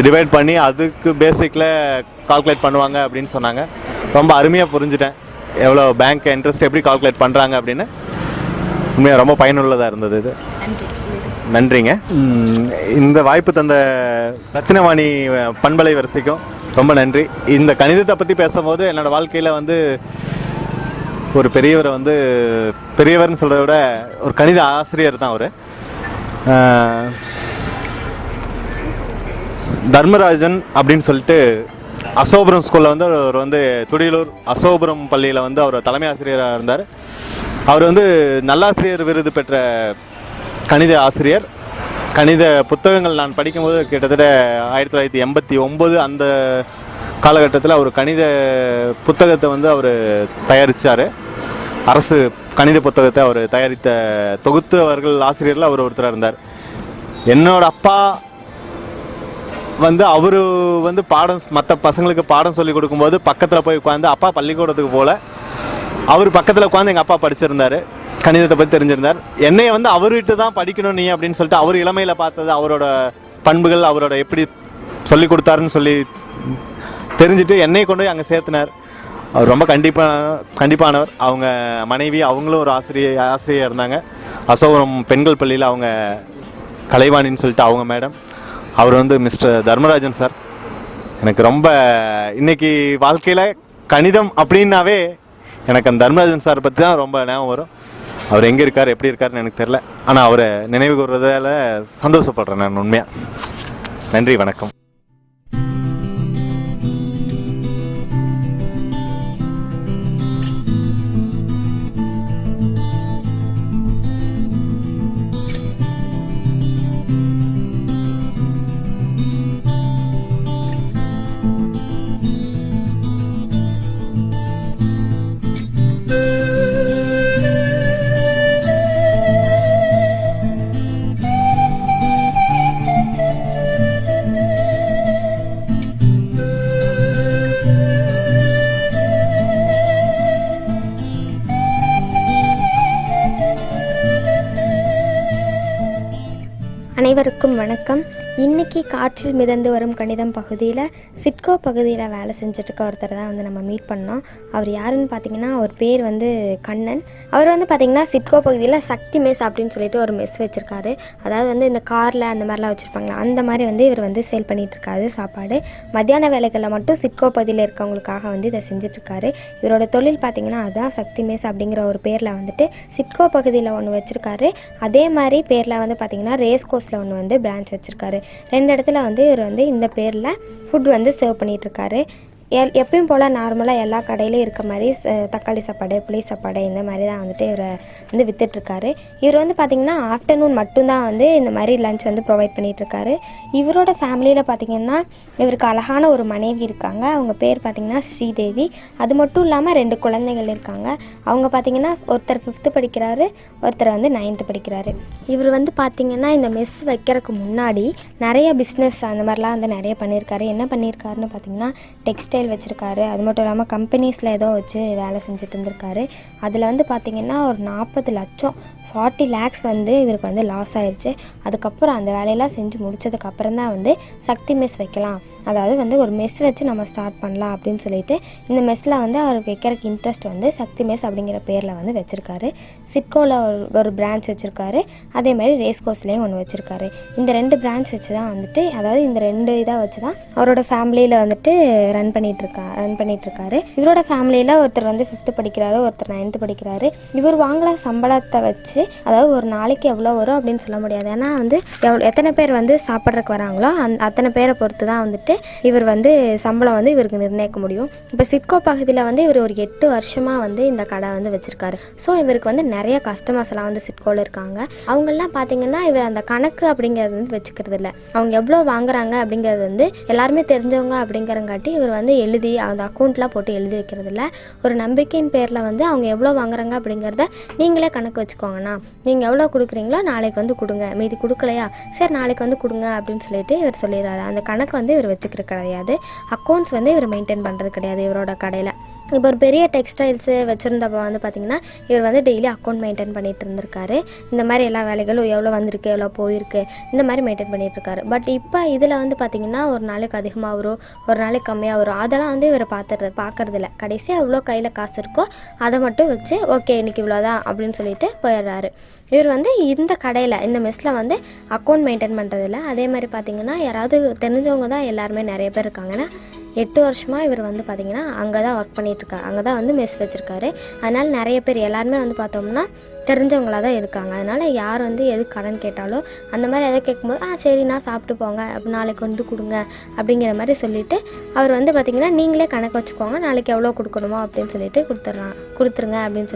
டிவைட் பண்ணி அதுக்கு பேசிக்கில் கால்குலேட் பண்ணுவாங்க அப்படின்னு சொன்னாங்க. ரொம்ப அருமையாக புரிஞ்சுட்டேன் எவ்வளோ பேங்க் இன்ட்ரெஸ்ட் எப்படி கால்குலேட் பண்ணுறாங்க அப்படின்னு. உண்மையாக ரொம்ப பயனுள்ளதாக இருந்தது இது. நன்றிங்க. இந்த வாய்ப்பு தந்த ரத்தினவாணி பண்பலை வரிசைக்கும் ரொம்ப நன்றி. இந்த கணிதத்தை பற்றி பேசும்போது என்னோடய வாழ்க்கையில் வந்து ஒரு பெரியவரை வந்து பெரியவர்னு சொல்கிறத விட ஒரு கணித ஆசிரியர் தான் அவர். தர்மராஜன் அப்படின்னு சொல்லிட்டு அசோபுரம் ஸ்கூலில் வந்து அவர் வந்து துடியலூர் அசோபுரம் பள்ளியில் வந்து அவர் தலைமை ஆசிரியராக இருந்தார். அவர் வந்து நல்லாசிரியர் விருது பெற்ற கணித ஆசிரியர். கணித புத்தகங்கள் நான் படிக்கும்போது கிட்டத்தட்ட 1989 அந்த காலகட்டத்தில் அவர் கணித புத்தகத்தை வந்து அவர் தயாரித்தார். அரசு கணித புத்தகத்தை அவர் தயாரித்த தொகுத்து அவர்கள் ஆசிரியரில் அவர் ஒருத்தராக இருந்தார். என்னோட அப்பா வந்து அவர் வந்து மற்ற பசங்களுக்கு பாடம் சொல்லி கொடுக்கும்போது பக்கத்தில் போய் உட்காந்து, அப்பா பள்ளிக்கூடத்துக்கு போல அவர் பக்கத்தில் உட்காந்து எங்கள் அப்பா படிச்சிருந்தார், கணிதத்தை பற்றி தெரிஞ்சிருந்தார். என்னையை வந்து அவர்கிட்ட தான் படிக்கணும் நீ அப்படின்னு சொல்லிட்டு அவர் இளமையில் பார்த்தது, அவரோட பண்புகள், அவரோட எப்படி சொல்லி கொடுத்தாருன்னு சொல்லி தெரிஞ்சுட்டு என்னையை கொண்டு போய் அங்கே சேர்த்தினார். அவர் ரொம்ப கண்டிப்பானவர். அவங்க மனைவி அவங்களும் ஒரு ஆசிரியர் இருந்தாங்க. அசோகரம் பெண்கள் பள்ளியில் அவங்க கலைவாணின்னு சொல்லிட்டு அவங்க மேடம். அவர் வந்து மிஸ்டர் தர்மராஜன் சார். எனக்கு ரொம்ப இன்னைக்கு வாழ்க்கையில் கணிதம் அப்படின்னாவே எனக்கு அந்த தர்மராஜன் சார் பற்றி தான் ரொம்ப ஞாபகம் வரும். அவர் எங்கே இருக்கார், எப்படி இருக்காருன்னு எனக்கு தெரில. ஆனால் அவரை நினைவு கூறுறதால சந்தோஷப்படுறேன் நான் உண்மையாக. நன்றி, வணக்கம்.
அனைவருக்கும் வணக்கம். இன்றைக்கி காற்றில் மிதந்து வரும் கணிதம் பகுதியில் சிட்கோ பகுதியில் வேலை செஞ்சுட்ருக்க ஒருத்தர் தான் வந்து நம்ம மீட் பண்ணோம். அவர் யாருன்னு பார்த்தீங்கன்னா, அவர் பேர் வந்து கண்ணன். அவர் வந்து பார்த்திங்கன்னா சிட்கோ பகுதியில் சக்தி மெஸ் அப்படின்னு சொல்லிட்டு ஒரு மெஸ் வச்சுருக்காரு. அதாவது வந்து இந்த காரில் அந்த மாதிரிலாம் வச்சுருப்பாங்களா, அந்த மாதிரி வந்து இவர் வந்து சேல் பண்ணிகிட்ருக்காரு சாப்பாடு. மத்தியான வேலைகளில் மட்டும் சிட்கோ பகுதியில் இருக்கவங்களுக்காக வந்து இதை செஞ்சிட்ருக்காரு. இவரோட தொழில் பார்த்திங்கன்னா அதுதான் சக்தி மெஸ் அப்படிங்கிற ஒரு பேரில் வந்துட்டு சிட்கோ பகுதியில் ஒன்று வச்சுருக்காரு. அதே மாதிரி பேரில் வந்து பார்த்திங்கன்னா ரேஸ் கோர்ஸில் ஒன்று வந்து பிரான்ச் வச்சுருக்காரு. 2 இடத்துல வந்து இவர் வந்து இந்த பேரில் ஃபுட் வந்து சர்வ் பண்ணிகிட்ருக்காரு. எப்பயும் போல் நார்மலாக எல்லா கடையிலையும் இருக்க மாதிரி தக்காளி சாப்பாடு, புளி சாப்பாடு இந்த மாதிரி தான் வந்துட்டு இவரை வந்து விற்றுட்ருக்காரு. இவர் வந்து பார்த்திங்கன்னா ஆஃப்டர்நூன் மட்டும்தான் வந்து இந்த மாதிரி லஞ்ச் வந்து ப்ரொவைட் பண்ணிகிட்ருக்காரு. இவரோட ஃபேமிலியில் பார்த்திங்கன்னா இவருக்கு அழகான ஒரு மனைவி இருக்காங்க. அவங்க பேர் பார்த்திங்கன்னா ஸ்ரீதேவி. அது மட்டும் இல்லாமல் 2 குழந்தைகள் இருக்காங்க. அவங்க பார்த்திங்கன்னா ஒருத்தர் 5th படிக்கிறாரு, ஒருத்தர் வந்து 9th படிக்கிறாரு. இவர் வந்து பார்த்திங்கன்னா இந்த மெஸ் வைக்கிறதுக்கு முன்னாடி நிறைய பிஸ்னஸ் அந்த மாதிரிலாம் வந்து நிறைய பண்ணியிருக்காரு. என்ன பண்ணியிருக்காருன்னு பார்த்திங்கன்னா டெக்ஸ்டைல் வச்சுருக்காரு. அது மட்டும் இல்லாமல் கம்பெனிஸில் ஏதோ வச்சு வேலை செஞ்சுட்டு இருந்திருக்காரு. அதில் வந்து பார்த்திங்கன்னா ஒரு 40 லட்சம் 40 lakhs வந்து இவருக்கு வந்து லாஸ் ஆயிடுச்சு. அதுக்கப்புறம் அந்த வேலையெல்லாம் செஞ்சு முடிச்சதுக்கப்புறம் தான் வந்து சக்தி மெஸ் வைக்கலாம், அதாவது வந்து ஒரு மெஸ் வச்சு நம்ம ஸ்டார்ட் பண்ணலாம் அப்படின்னு சொல்லிட்டு இந்த மெஸ்ஸில் வந்து அவர் வைக்கிறதுக்கு இன்ட்ரெஸ்ட் வந்து சக்தி மெஸ் அப்படிங்கிற பேரில் வந்து வச்சுருக்காரு. சிட்கோவில் ஒரு பிரான்ச் வச்சுருக்காரு. அதே மாதிரி ரேஸ் கோர்ஸ்லேயும் ஒன்று வச்சுருக்காரு. இந்த 2 பிரான்ச் வச்சு தான் வந்துட்டு, அதாவது இந்த 2 இதாக வச்சு தான் அவரோட ஃபேமிலியில் வந்துட்டு ரன் பண்ணிகிட்ருக்காரு. இவரோட ஃபேமிலியில் ஒருத்தர் வந்து 5th படிக்கிறாரு, ஒருத்தர் 9th படிக்கிறாரு. இவர் வாங்கல சம்பளத்தை வச்சு, அதாவது ஒரு நாளைக்கு எவ்வளோ வரும் அப்படின்னு சொல்ல முடியாது. ஏன்னா வந்து எத்தனை பேர் வந்து சாப்பிட்றதுக்கு வராங்களோ அத்தனை பேரை பொறுத்து தான் வந்துட்டு இவர் வந்து சம்பளம் வந்து இவருக்கு நிர்ணயிக்க முடியும். இப்போ சிட்கோ பகுதியில் வந்து இவர் ஒரு 8 வருஷமாக வந்து இந்த கடை வந்து வச்சுருக்காரு. ஸோ இவருக்கு வந்து நிறைய கஸ்டமர்ஸ் எல்லாம் வந்து சிட்கோவில் இருக்காங்க. அவங்கெல்லாம் பார்த்தீங்கன்னா இவர் அந்த கணக்கு அப்படிங்கிறது வந்து வச்சுக்கிறது இல்லை. அவங்க எவ்வளோ வாங்குறாங்க அப்படிங்கிறது வந்து எல்லாருமே தெரிஞ்சவங்க அப்படிங்கிறங்காட்டி இவர் வந்து எழுதி அந்த அக்கௌண்ட்லாம் போட்டு எழுதி வைக்கிறது இல்லை. ஒரு நம்பிக்கையின் பேரில் வந்து அவங்க எவ்வளோ வாங்குறாங்க அப்படிங்கிறத நீங்களே கணக்கு வச்சுக்கோங்கண்ணா, நீங்கள் எவ்வளோ கொடுக்குறீங்களோ நாளைக்கு வந்து கொடுங்க, மீதி கொடுக்கலையா சரி நாளைக்கு வந்து கொடுங்க அப்படின்னு சொல்லிட்டு இவர் சொல்லிடுறாரு. அந்த கணக்கு வந்து இவர் வச்சுக்கிறது கிடையாது. அக்கௌண்ட்ஸ் வந்து இவர் மெயின்டைன் பண்ணுறது கிடையாது இவரோட கடையில். இப்போ ஒரு பெரிய டெக்ஸ்டைல்ஸு வச்சுருந்தப்போ வந்து பார்த்திங்கன்னா இவர் வந்து டெய்லி அக்கௌண்ட் மெயின்டைன் பண்ணிகிட்டு இருந்திருக்காரு. இந்த மாதிரி எல்லா வேலைகளும் எவ்வளோ வந்திருக்கு, எவ்வளோ போயிருக்கு, இந்த மாதிரி மெயின்டைன் பண்ணிகிட்ருக்காரு. பட் இப்போ இதில் வந்து பார்த்திங்கன்னா ஒரு நாளைக்கு அதிகமாக வரும், ஒரு நாளைக்கு கம்மியாக வரும். அதெல்லாம் வந்து இவர் பார்க்கறதில்ல. கடைசியாக எவ்வளோ கையில் காசு இருக்கோ அதை மட்டும் வச்சு ஓகே இன்றைக்கி இவ்வளோதான் அப்படின்னு சொல்லிட்டு போயிடுறாரு. இவர் வந்து இந்த கடையில் இந்த மெஸ்ஸில் வந்து அக்கௌண்ட் மெயின்டைன் பண்ணுறதில்ல. அதே மாதிரி பார்த்திங்கன்னா யாராவது தெரிஞ்சவங்க தான் எல்லாருமே நிறைய பேர் இருக்காங்கன்னா 8 வருஷமாக இவர் வந்து பார்த்திங்கன்னா அங்கே தான் ஒர்க் பண்ணிகிட்ருக்காரு. அங்கே தான் வந்து மெஸ் வச்சுருக்காரு. அதனால் நிறைய பேர் எல்லாருமே வந்து பார்த்தோம்னா தெரிஞ்சவங்களாக தான் இருக்காங்க. அதனால் யார் வந்து எது கடன் கேட்டாலோ அந்த மாதிரி எதை கேட்கும்போது சரிண்ணா சாப்பிட்டு போங்க, அப்போ நாளைக்கு வந்து கொடுங்க அப்படிங்கிற மாதிரி சொல்லிவிட்டு அவர் வந்து பார்த்திங்கன்னா நீங்களே கணக்கு வச்சுக்கோங்க, நாளைக்கு எவ்வளோ கொடுக்கணுமோ அப்படின்னு சொல்லிட்டு கொடுத்துருங்க அப்படின்னு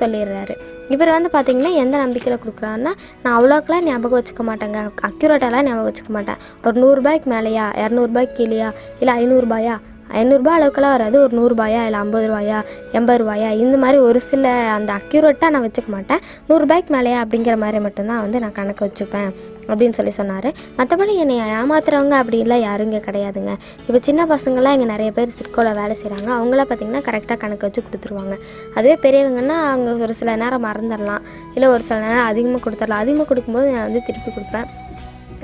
சொல்லிடுறாரு. இவர் வந்து பார்த்திங்கன்னா எந்த நம்பிக்கையில் கொடுக்குறாருன்னா, நான் அவ்வளோக்கெல்லாம் ஞாபகம் வச்சுக்க மாட்டேங்க, அக்யூரேட்டாலாம் ஞாபகம் வச்சுக்க மாட்டேன். ஒரு 100 ரூபாய்க்கு மேலேயா, 200 ரூபாய்க்கு கீழேயா, இல்லை 500 ரூபாயா, 500 ரூபாய் அளவுக்கெல்லாம் வராது, ஒரு 100 ரூபாயா இல்லை 50 ரூபாயா 80 ரூபாயா இந்த மாதிரி ஒரு சில அந்த அக்யூரேட்டாக நான் வச்சுக்க மாட்டேன். 100 ரூபாய்க்கு மேலேயா அப்படிங்கிற மாதிரி மட்டும்தான் வந்து நான் கணக்கு வச்சுப்பேன் அப்படின்னு சொன்னார். மற்றபடி என்னை ஏமாத்துறவங்க அப்படின்லாம் யாரும் இங்கே கிடையாதுங்க. இப்போ சின்ன பசங்களாம் இங்கே நிறைய பேர் சிட்கோவில் வேலை செய்கிறாங்க. அவங்களாம் பார்த்திங்கன்னா கரெக்டாக கணக்கு வச்சு கொடுத்துருவாங்க. அதுவே பெரியவங்கன்னா அவங்க ஒரு சில நேரம் மறந்துடலாம், இல்லை ஒரு சில நேரம் அதிகமாக கொடுத்துடலாம். அதிகமாக கொடுக்கும்போது நான் வந்து திருப்பி கொடுப்பேன்.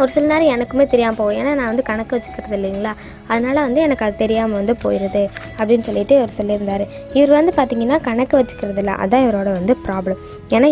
ஒரு சில நேரம் எனக்குமே தெரியாமல் போகும். ஏன்னா நான் வந்து கணக்கு வச்சுக்கிறது இல்லைங்களா, அதனால் வந்து எனக்கு அது தெரியாமல் வந்து போயிடுது அப்படின்னு சொல்லிட்டு இவர் சொல்லியிருந்தார். இவர் வந்து பார்த்திங்கன்னா கணக்கு வச்சுக்கிறது இல்லை, அதுதான் இவரோட வந்து ப்ராப்ளம். ஏன்னா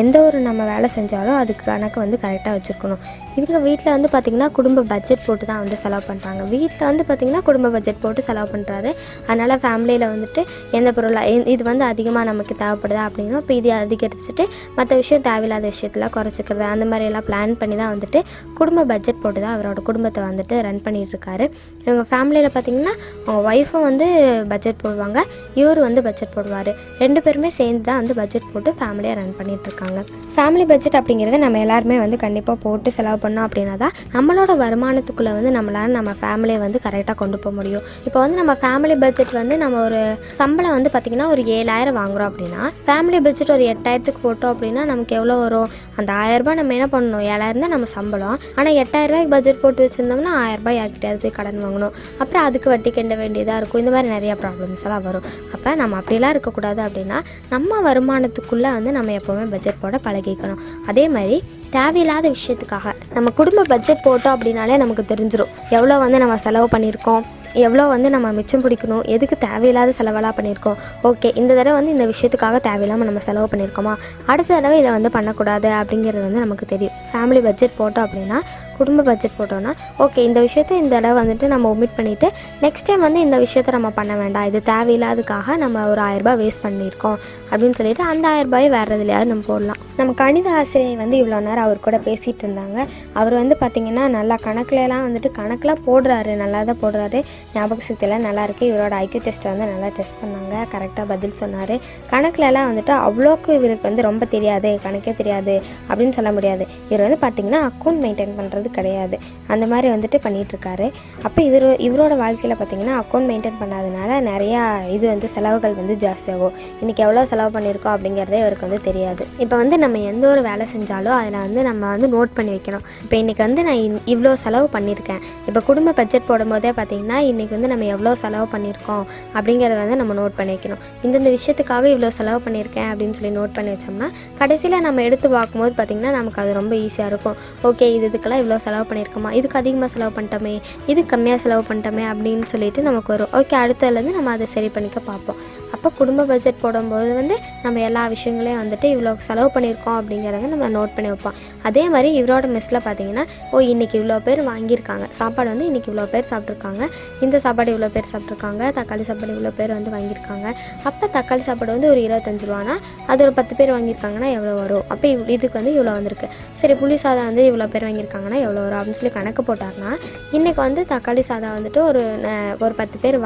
எந்த ஒரு நம்ம வேலை செஞ்சாலும் அதுக்கு கணக்கு வந்து கரெக்டாக வச்சுருக்கணும். இவங்க வீட்டில் வந்து பார்த்திங்கன்னா குடும்ப பட்ஜெட் போட்டு தான் வந்து செலவு பண்ணுறாங்க. வீட்டில் வந்து பார்த்திங்கன்னா குடும்ப பட்ஜெட் போட்டு செலவு பண்ணுறாரு. அதனால் ஃபேமிலியில் வந்துட்டு எந்த பொருளாக இது வந்து அதிகமாக நமக்கு தேவைப்படுதா அப்படின்னா இப்போ இது அதிகரிச்சுட்டு மற்ற விஷயம் தேவையில்லாத விஷயத்தில் குறைச்சிக்கிறது அந்த மாதிரியெல்லாம் பிளான் பண்ணி தான் வந்துட்டு குடும்ப பட்ஜெட் போட்டு தான் அவரோட குடும்பத்தை வந்துட்டு ரன் பண்ணிகிட்ருக்காரு. இவங்க ஃபேமிலியில் பார்த்திங்கன்னா அவங்க ஒய்ஃபும் வந்து பட்ஜெட் போடுவாங்க, இவர் வந்து பட்ஜெட் போடுவார். 2 பேருமே சேர்ந்து தான் வந்து பட்ஜெட் போட்டு ஃபேமிலியை ரன் பண்ணிகிட்ருக்காங்க. ஃபேமிலி பட்ஜெட் அப்படிங்கிறத நம்ம எல்லாருமே வந்து கண்டிப்பாக போட்டு செலவு பண்ணோம் அப்படின்னா தான் நம்மளோட வருமானத்துக்குள்ளே வந்து நம்மளால் நம்ம ஃபேமிலியை வந்து கரெக்டாக கொண்டு போக முடியும். இப்போ வந்து நம்ம ஃபேமிலி பட்ஜெட் வந்து நம்ம ஒரு சம்பளம் வந்து பார்த்திங்கன்னா ஒரு 7,000 வாங்குகிறோம் அப்படின்னா ஃபேமிலி பட்ஜெட் ஒரு 8,000க்கு போட்டோம் அப்படின்னா நமக்கு எவ்வளோ வரும்? அந்த 1,000 ரூபாய் நம்ம என்ன பண்ணணும்? 7,000 தான் நம்ம சம்பளம். ஆனால் 8,000 ரூபாய்க்கு பட்ஜெட் போட்டு வச்சுருந்தோம்னா 1,000 ரூபாய் யார்கிட்டயாவது போய் கடன் வாங்கணும், அப்புறம் அதுக்கு வட்டி கட்ட வேண்டியதாக இருக்கும். இந்த மாதிரி நிறையா ப்ராப்ளம்ஸ் எல்லாம் வரும். அப்போ நம்ம அப்படிலாம் இருக்கக்கூடாது அப்படின்னா நம்ம வருமானத்துக்குள்ளே வந்து நம்ம எப்போவுமே பட்ஜெட் போட பழகிக்கணும். அதே மாதிரி தேவையில்லாத விஷயத்துக்காக நம்ம குடும்ப பட்ஜெட் போட்டோம் அப்படின்னாலே நமக்கு தெரிஞ்சிடும் எவ்வளோ வந்து நம்ம செலவு பண்ணியிருக்கோம், எவ்வளோ வந்து நம்ம மிச்சம் பிடிக்கணும், எதுக்கு தேவையில்லாத செலவெல்லாம் பண்ணியிருக்கோம். ஓகே, இந்த தடவை வந்து இந்த விஷயத்துக்காக தேவையில்லாமல் நம்ம செலவு பண்ணியிருக்கோமா, அடுத்த தடவை இதை வந்து பண்ணக்கூடாது அப்படிங்கிறது வந்து நமக்கு தெரியும். ஃபேமிலி பட்ஜெட் போட்டோம் அப்படின்னா குடும்ப பட்ஜெட் போட்டோன்னா ஓகே இந்த விஷயத்தை இந்த தடவை வந்துட்டு நம்ம ஒமிட் பண்ணிவிட்டு நெக்ஸ்ட் டைம் வந்து இந்த விஷயத்த நம்ம பண்ண வேண்டாம், இது தேவையில்லாததுக்காக நம்ம ஒரு 1,000 ரூபாய் வேஸ்ட் பண்ணியிருக்கோம் அப்படின்னு சொல்லிட்டு அந்த 1,000 ரூபாயை வேறு எதுலையாவது நம்ம போடலாம். நம்ம கணித ஆசிரியர் வந்து இவ்வளோ நேரம் அவர் கூட பேசிகிட்டு இருந்தாங்க. அவர் வந்து பார்த்திங்கன்னா நல்லா கணக்குலலாம் வந்துட்டு கணக்கெலாம் போடுறாரு, நல்லா தான் போடுறாரு, ஞாபக சக்தியெல்லாம் நல்லாயிருக்கு. இவரோட ஐக்யூ டெஸ்ட்டை வந்து நல்லா டெஸ்ட் பண்ணாங்க, கரெக்டாக பதில் சொன்னார். கணக்குலலாம் வந்துட்டு அவ்வளோக்கு இவருக்கு வந்து ரொம்ப தெரியாது, கணக்கே தெரியாது அப்படின்னு சொல்ல முடியாது. இவர் வந்து பார்த்திங்கன்னா அக்கௌண்ட் மெயின்டைன் பண்ணுறது கிடையாது, அந்த மாதிரி வந்துட்டு பண்ணிகிட்ருக்காரு. அப்போ இவரோட வாழ்க்கையில் பார்த்திங்கன்னா அக்கௌண்ட் மெயின்டைன் பண்ணாதனால நிறையா இது வந்து செலவுகள் வந்து ஜாஸ்தியாகும். இன்றைக்கி எவ்வளோ செலவு பண்ணியிருக்கோம் அப்படிங்கிறதே இவருக்கு வந்து தெரியாது. இப்போ வந்து நம்ம எந்த ஒரு வேலை செஞ்சாலும் அதில் வந்து நம்ம வந்து நோட் பண்ணி வைக்கணும். இப்போ இன்றைக்கி வந்து நான் இவ்வளோ செலவு பண்ணியிருக்கேன். இப்போ குடும்ப பட்ஜெட் போடும்போதே பார்த்திங்கன்னா இன்றைக்கி வந்து நம்ம எவ்வளோ செலவு பண்ணியிருக்கோம் அப்படிங்கிறத வந்து நம்ம நோட் பண்ணி வைக்கணும். இந்தந்த விஷயத்துக்காக இவ்வளோ செலவு பண்ணியிருக்கேன் அப்படின்னு சொல்லி நோட் பண்ணி வச்சோம்னா கடைசியில் நம்ம எடுத்து பார்க்கும்போது பார்த்திங்கன்னா நமக்கு அது ரொம்ப ஈஸியாக இருக்கும். ஓகே, இதுக்கெல்லாம் இவ்வளோ செலவு பண்ணியிருக்கோமா, இதுக்கு அதிகமாக செலவு பண்ணிட்டோமே, இது கம்மியாக செலவு பண்ணிட்டோமே அப்படின்னு சொல்லிட்டு நமக்கு வரும். ஓகே, அடுத்ததுலேருந்து நம்ம அதை சரி பண்ணிக்க பார்ப்போம். அப்போ குடும்ப பட்ஜெட் போடும்போது வந்து நம்ம எல்லா விஷயங்களையும் வந்துட்டு இவ்வளோ செலவு பண்ணியிருக்கோம் அப்படிங்கிறத நம்ம நோட் பண்ணி வைப்போம். அதே மாதிரி இவரோட மெஸ்ஸில் பார்த்திங்கன்னா இன்றைக்கி இவ்வளோ பேர் வாங்கியிருக்காங்க, சாப்பாடு வந்து இன்றைக்கி இவ்வளோ பேர் சாப்பிட்ருக்காங்க, இந்த சாப்பாடு இவ்வளோ பேர் சாப்பிட்ருக்காங்க, தக்காளி சாப்பாடு இவ்வளோ பேர் வந்து வாங்கியிருக்காங்க. அப்போ தக்காளி சாப்பாடு வந்து ஒரு 25 ரூபானா அது ஒரு 10 பேர் வாங்கியிருக்காங்கன்னா எவ்வளோ வரும்? அப்போ இதுக்கு வந்து இவ்வளோ வந்திருக்கு. சரி, புளி சாதம் வந்து இவ்வளோ பேர் வாங்கியிருக்காங்கன்னா எவ்வளோ வரும் அப்படின்னு சொல்லி கணக்கு போட்டார்னா இன்றைக்கி வந்து தக்காளி சாதம் வந்துட்டு ஒரு 10 பேர்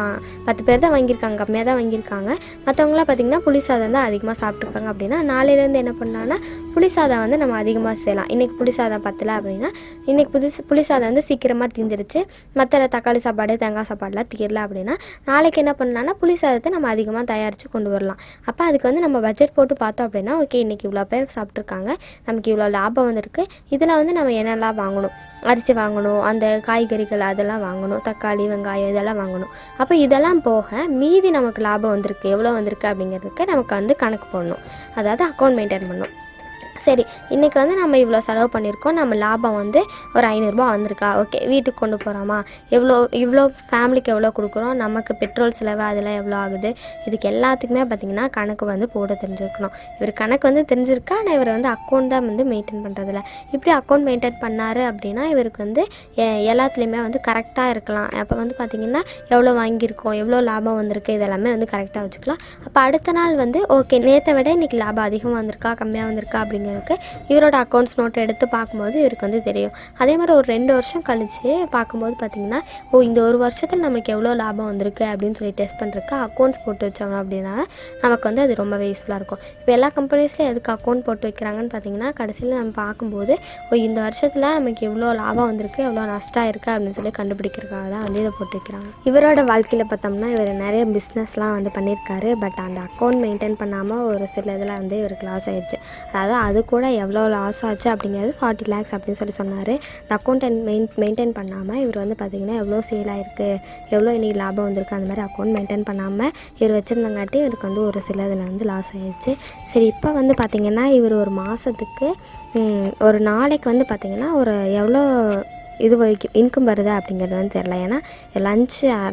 தான் வாங்கியிருக்காங்க, கம்மியாக தான் வாங்கியிருக்காங்க. மற்றவங்களாம் பார்த்திங்கன்னா புளி சாதம் தான் அதிகமாக சாப்பிட்ருக்காங்க அப்படின்னா நாளையிலேருந்து என்ன பண்ணலான்னா புளி சாதம் வந்து நம்ம அதிகமாக செய்யலாம். இன்றைக்கி புளி சாதம் பத்தலை அப்படின்னா இன்றைக்கி புளி சாதம் வந்து சீக்கிரமாக தீந்துருச்சு, மற்ற தக்காளி சாப்பாடு தேங்காய் சாப்பாடுலாம் தீரல அப்படின்னா நாளைக்கு என்ன பண்ணலான்னா புளி சாதத்தை நம்ம அதிகமாக தயாரித்து கொண்டு வரலாம். அப்போ அதுக்கு வந்து நம்ம பட்ஜெட் போட்டு பார்த்தோம் அப்படின்னா ஓகே இன்றைக்கி இவ்வளோ பேர் சாப்பிட்ருக்காங்க, நமக்கு இவ்வளோ லாபம் வந்திருக்கு, இதில் வந்து நம்ம என்னெல்லாம் வாங்கணும், அரிசி வாங்கணும், அந்த காய்கறிகள் அதெல்லாம் வாங்கணும், தக்காளி வெங்காயம் இதெல்லாம் வாங்கணும். அப்போ இதெல்லாம் போக மீதி நமக்கு லாபம் வந்திருக்கு, எவ்வளோ வந்திருக்கு அப்படிங்கிறதுக்கு நமக்கு வந்து கணக்கு போடணும், அதாவது அக்கௌண்ட் மெயின்டைன் பண்ணணும். சரி, இன்றைக்கி வந்து நம்ம இவ்வளோ செலவு பண்ணியிருக்கோம், நம்ம லாபம் வந்து ஒரு 500 ரூபா வந்திருக்கா, ஓகே வீட்டுக்கு கொண்டு போகிறோமா, இவ்வளோ ஃபேமிலிக்கு எவ்வளோ கொடுக்குறோம், நமக்கு பெட்ரோல் செலவு அதெல்லாம் எவ்வளோ ஆகுது, இதுக்கு எல்லாத்துக்குமே பார்த்திங்கன்னா கணக்கு வந்து போட தெரிஞ்சிருக்கணும். இவர் கணக்கு வந்து தெரிஞ்சிருக்கா, ஆனால் இவர் வந்து அக்கௌண்ட் தான் வந்து மெயின்டைன் பண்ணுறதில்ல. இப்படி அக்கௌண்ட் மெயின்டைன் பண்ணார் அப்படின்னா இவருக்கு வந்து எல்லாத்துலேயுமே வந்து கரெக்டாக இருக்கலாம். அப்போ வந்து பார்த்திங்கன்னா எவ்வளோ வாங்கியிருக்கோம், எவ்வளோ லாபம் வந்திருக்கு, இதெல்லாமே வந்து கரெக்டாக வச்சுக்கலாம். அப்போ அடுத்த நாள் வந்து ஓகே நேற்றை விட இன்றைக்கி லாபம் அதிகமாக வந்திருக்கா கம்மியாக வந்திருக்கா அப்படிங்கிறது இவரோட அக்கௌண்ட்ஸ் நோட்டை எடுத்து பார்க்கும்போது இவருக்கு வந்து தெரியும். அதே மாதிரி ஒரு 2 வருஷம் கழித்து பார்க்கும்போது பார்த்திங்கன்னா இந்த ஒரு வருஷத்தில் நமக்கு எவ்வளோ லாபம் வந்திருக்கு அப்படின்னு சொல்லி டெஸ்ட் பண்ணுறதுக்கு அக்கௌண்ட்ஸ் போட்டு வச்சோம் அப்படின்னா நமக்கு வந்து அது ரொம்பவே யூஸ்ஃபுல்லாக இருக்கும். இப்போ எல்லா கம்பெனிஸ்லையும் எதுக்கு அக்கௌண்ட் போட்டு வைக்கிறாங்கன்னு பார்த்திங்கன்னா கடைசியில் நம்ம பார்க்கும்போது இந்த வருஷத்தில் நமக்கு எவ்வளோ லாபம் வந்திருக்கு, எவ்வளோ நஷ்டம் இருக்குது அப்படின்னு சொல்லி கண்டுபிடிக்கிறதுக்காக தான் வந்து இதை போட்டு வைக்கிறாங்க. இவரோட வாழ்க்கையில் பார்த்தோம்னா இவர் நிறைய பிஸ்னஸ்லாம் வந்து பண்ணியிருக்காரு. பட் அந்த அக்கௌண்ட் மெயின்டைன் பண்ணாமல் ஒரு சில இதில் வந்து இவருக்கு லாஸ் ஆயிடுச்சு. அதாவது அது கூட எவ்வளோ லாஸ் ஆச்சு அப்படிங்கிறது 40 lakhs அப்படின்னு சொன்னார். இந்த அக்கௌண்ட் மெயின்டைன் பண்ணாமல் இவர் வந்து பார்த்திங்கன்னா எவ்வளோ சேல் ஆகிருக்கு, எவ்வளோ இன்றைக்கி லாபம் வந்திருக்கு, அந்த மாதிரி அக்கௌண்ட் மெயின்டைன் பண்ணாமல் இவர் வச்சுருந்தங்காட்டி இவருக்கு வந்து ஒரு சில இதில் வந்து லாஸ் ஆகிடுச்சு. சரி, இப்போ வந்து பார்த்திங்கன்னா இவர் ஒரு மாதத்துக்கு ஒரு நாளைக்கு வந்து பார்த்திங்கன்னா ஒரு எவ்வளோ இது வரைக்கும் இன்கம் வருது அப்படிங்கிறது வந்து தெரில. ஏன்னா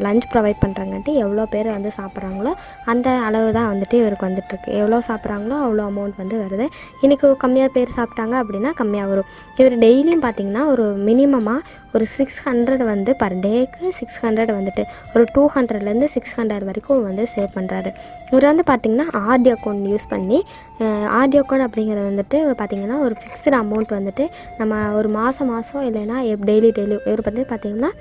லஞ்ச் ப்ரொவைட் பண்ணுறாங்கன்ட்டு எவ்வளோ பேர் வந்து சாப்பிட்றாங்களோ அந்த அளவு தான் வந்துட்டு இவருக்கு வந்துட்டுருக்கு. எவ்வளோ சாப்பிட்றாங்களோ அவ்வளோ அமௌண்ட் வந்து வருது. இன்றைக்கி கம்மியாக பேர் சாப்பிட்டாங்க அப்படின்னா கம்மியாக வரும். இவர் டெய்லியும் பார்த்திங்கன்னா ஒரு மினிமமாக ஒரு 600 வந்து பர் டேக்கு 600 வந்துட்டு ஒரு 200லேருந்து 600 வரைக்கும் வந்து சேவ் பண்ணுறாரு. இவர் வந்து பார்த்திங்கன்னா ஆர்டி அக்கௌண்ட் யூஸ் பண்ணி ஆர்டி அக்கௌண்ட் அப்படிங்கிறது வந்துட்டு பார்த்திங்கன்னா ஒரு ஃபிக்ஸ்டு அமௌண்ட் வந்துட்டு நம்ம ஒரு மாதம் இல்லைன்னா டெய்லி இவர் வந்து பார்த்திங்கன்னா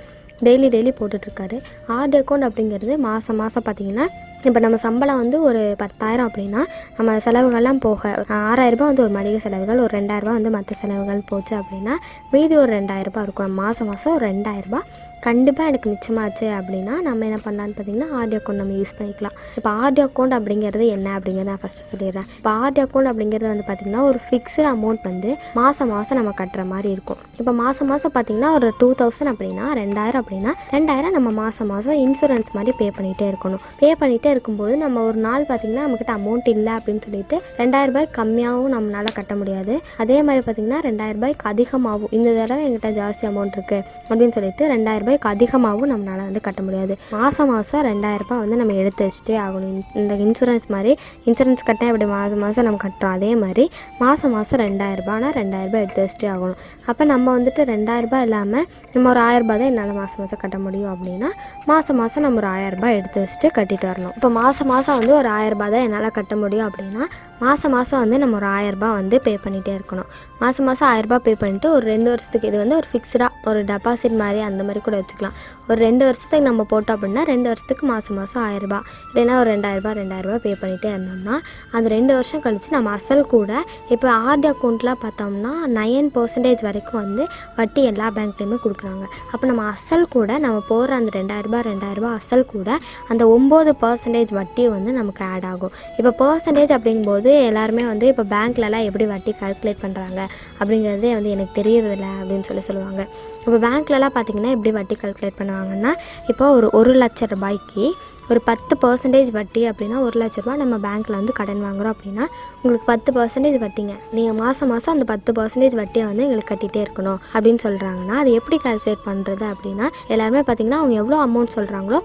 டெய்லி போட்டுட்ருக்காரு. ஆர்டி அக்கௌண்ட் அப்படிங்கிறது மாதம் பார்த்திங்கன்னா இப்போ நம்ம சம்பளம் வந்து ஒரு 10,000 அப்படின்னா நம்ம செலவுகள்லாம் போக 6,000 வந்து ஒரு மளிகை செலவுகள், ஒரு 2,000 வந்து மற்ற செலவுகள் போச்சு அப்படின்னா மீதி ஒரு 2,000 இருக்கும். மாதம் ஒரு 2,000 கண்டிப்பாக எனக்கு மிச்சமாச்சு அப்படின்னா நம்ம என்ன பண்ணலான்னு பார்த்திங்கன்னா ஆர்டி அக்கௌண்ட் நம்ம யூஸ் பண்ணிக்கலாம். இப்போ ஆர்டி அக்கௌண்ட் அப்படிங்கிறது என்ன அப்படிங்கிறத நான் ஃபஸ்ட்டு சொல்லிடுறேன். இப்போ ஆர்டி அக்கௌண்ட் அப்படிங்கிறது வந்து பார்த்திங்கன்னா ஒரு ஃபிக்ஸ்டு அமௌண்ட் வந்து மாதம் நம்ம கட்டுற மாதிரி இருக்கும். இப்போ மாதம் பார்த்திங்கன்னா ஒரு 2,000 அப்படின்னா 2,000 அப்படின்னா 2,000 நம்ம மாதம் இன்சூரன்ஸ் மாதிரி பே பண்ணிகிட்டே இருக்கும்போது நம்ம ஒரு நாள் பார்த்திங்கன்னா நம்மக்கிட்ட அமௌண்ட் இல்லை அப்படின்னு சொல்லிட்டு 2,000 கம்மியாகவும் நம்மளால் கட்ட முடியாது. அதே மாதிரி பார்த்திங்கன்னா 2,000 அதிகமாகவும் இந்த தடவை எங்கிட்ட ஜாஸ்தி அமௌண்ட் இருக்குது அப்படின்னு சொல்லிட்டு 2,000 அதிகமாகவும் நம்மளால் வந்து கட்ட முடியாது. மாதம் 2,000 வந்து நம்ம எடுத்து வச்சுட்டே ஆகணும். இந்த இன்சூரன்ஸ் கட்ட இப்படி மாதம் நம்ம கட்டுறோம், அதே மாதிரி மாதம் 2,000 2,000 எடுத்து வச்சுட்டே ஆகணும். அப்போ நம்ம வந்துட்டு 2,000 இல்லாமல் நம்ம ஒரு 1,000 தான் என்னால் மாதம் கட்ட முடியும் அப்படின்னா மாதம் நம்ம ஒரு 1,000 எடுத்து வச்சுட்டு கட்டிட்டு வரணும். இப்போ மாதம் வந்து ஒரு 1,000 தான் என்னால் கட்ட முடியும் அப்படின்னா மாதம் வந்து நம்ம ஒரு 1,000 வந்து பே பண்ணிகிட்டே இருக்கணும். மாதம் 1,000 பே பண்ணிவிட்டு ஒரு 2 வருஷத்துக்கு இது வந்து ஒரு ஃபிக்ஸ்டாக ஒரு டெபாசிட் மாதிரி அந்த மாதிரி கூட வச்சுக்கலாம். ஒரு 2 வருஷத்துக்கு நம்ம போட்டோம் அப்படின்னா 2 வருஷத்துக்கு மாதம் 1,000 இல்லைன்னா ஒரு 2,000 பே பண்ணிகிட்டே இருந்தோம்னா அந்த 2 வருஷம் கழித்து நம்ம அசல் கூட இப்போ ஆர்டி அக்கௌண்ட்டில் பார்த்தோம்னா 9% வரைக்கும் வந்து வட்டி எல்லா பேங்க்லேயுமே கொடுக்குறாங்க. அப்போ நம்ம அசல் கூட நம்ம போகிற அந்த 2,000 அசல் கூட அந்த 9% வட்டி வந்து நமக்கு ஆட் ஆகும். இப்போ பர்சன்டேஜ் அப்படிங்கும்போது எல்லாருமே வந்து இப்போ பேங்க்லலாம் எப்படி வட்டி கால்குலேட் பண்ணுறாங்க அப்படிங்கிறதே வந்து எனக்கு தெரியறதில்ல அப்படின்னு சொல்லுவாங்க. இப்போ பேங்க்லலாம் பார்த்திங்கன்னா எப்படி வட்டி கால்குலேட் பண்ணுவாங்கன்னா இப்போ ஒரு 1,00,000 ரூபாய்க்கு ஒரு 10% வட்டி அப்படின்னா 1,00,000 ரூபாய் நம்ம பேங்க்கில் வந்து கடன் வாங்குகிறோம் அப்படின்னா உங்களுக்கு 10% வட்டிங்க. நீங்கள் மாதம் அந்த 10% வட்டியை வந்து எங்களுக்கு கட்டிகிட்டே இருக்கணும் அப்படின்னு சொல்கிறாங்கன்னா அது எப்படி கால்குலேட் பண்ணுறது அப்படின்னா எல்லாருமே பார்த்திங்கன்னா அவங்க எவ்வளோ அமௌண்ட் சொல்கிறாங்களோ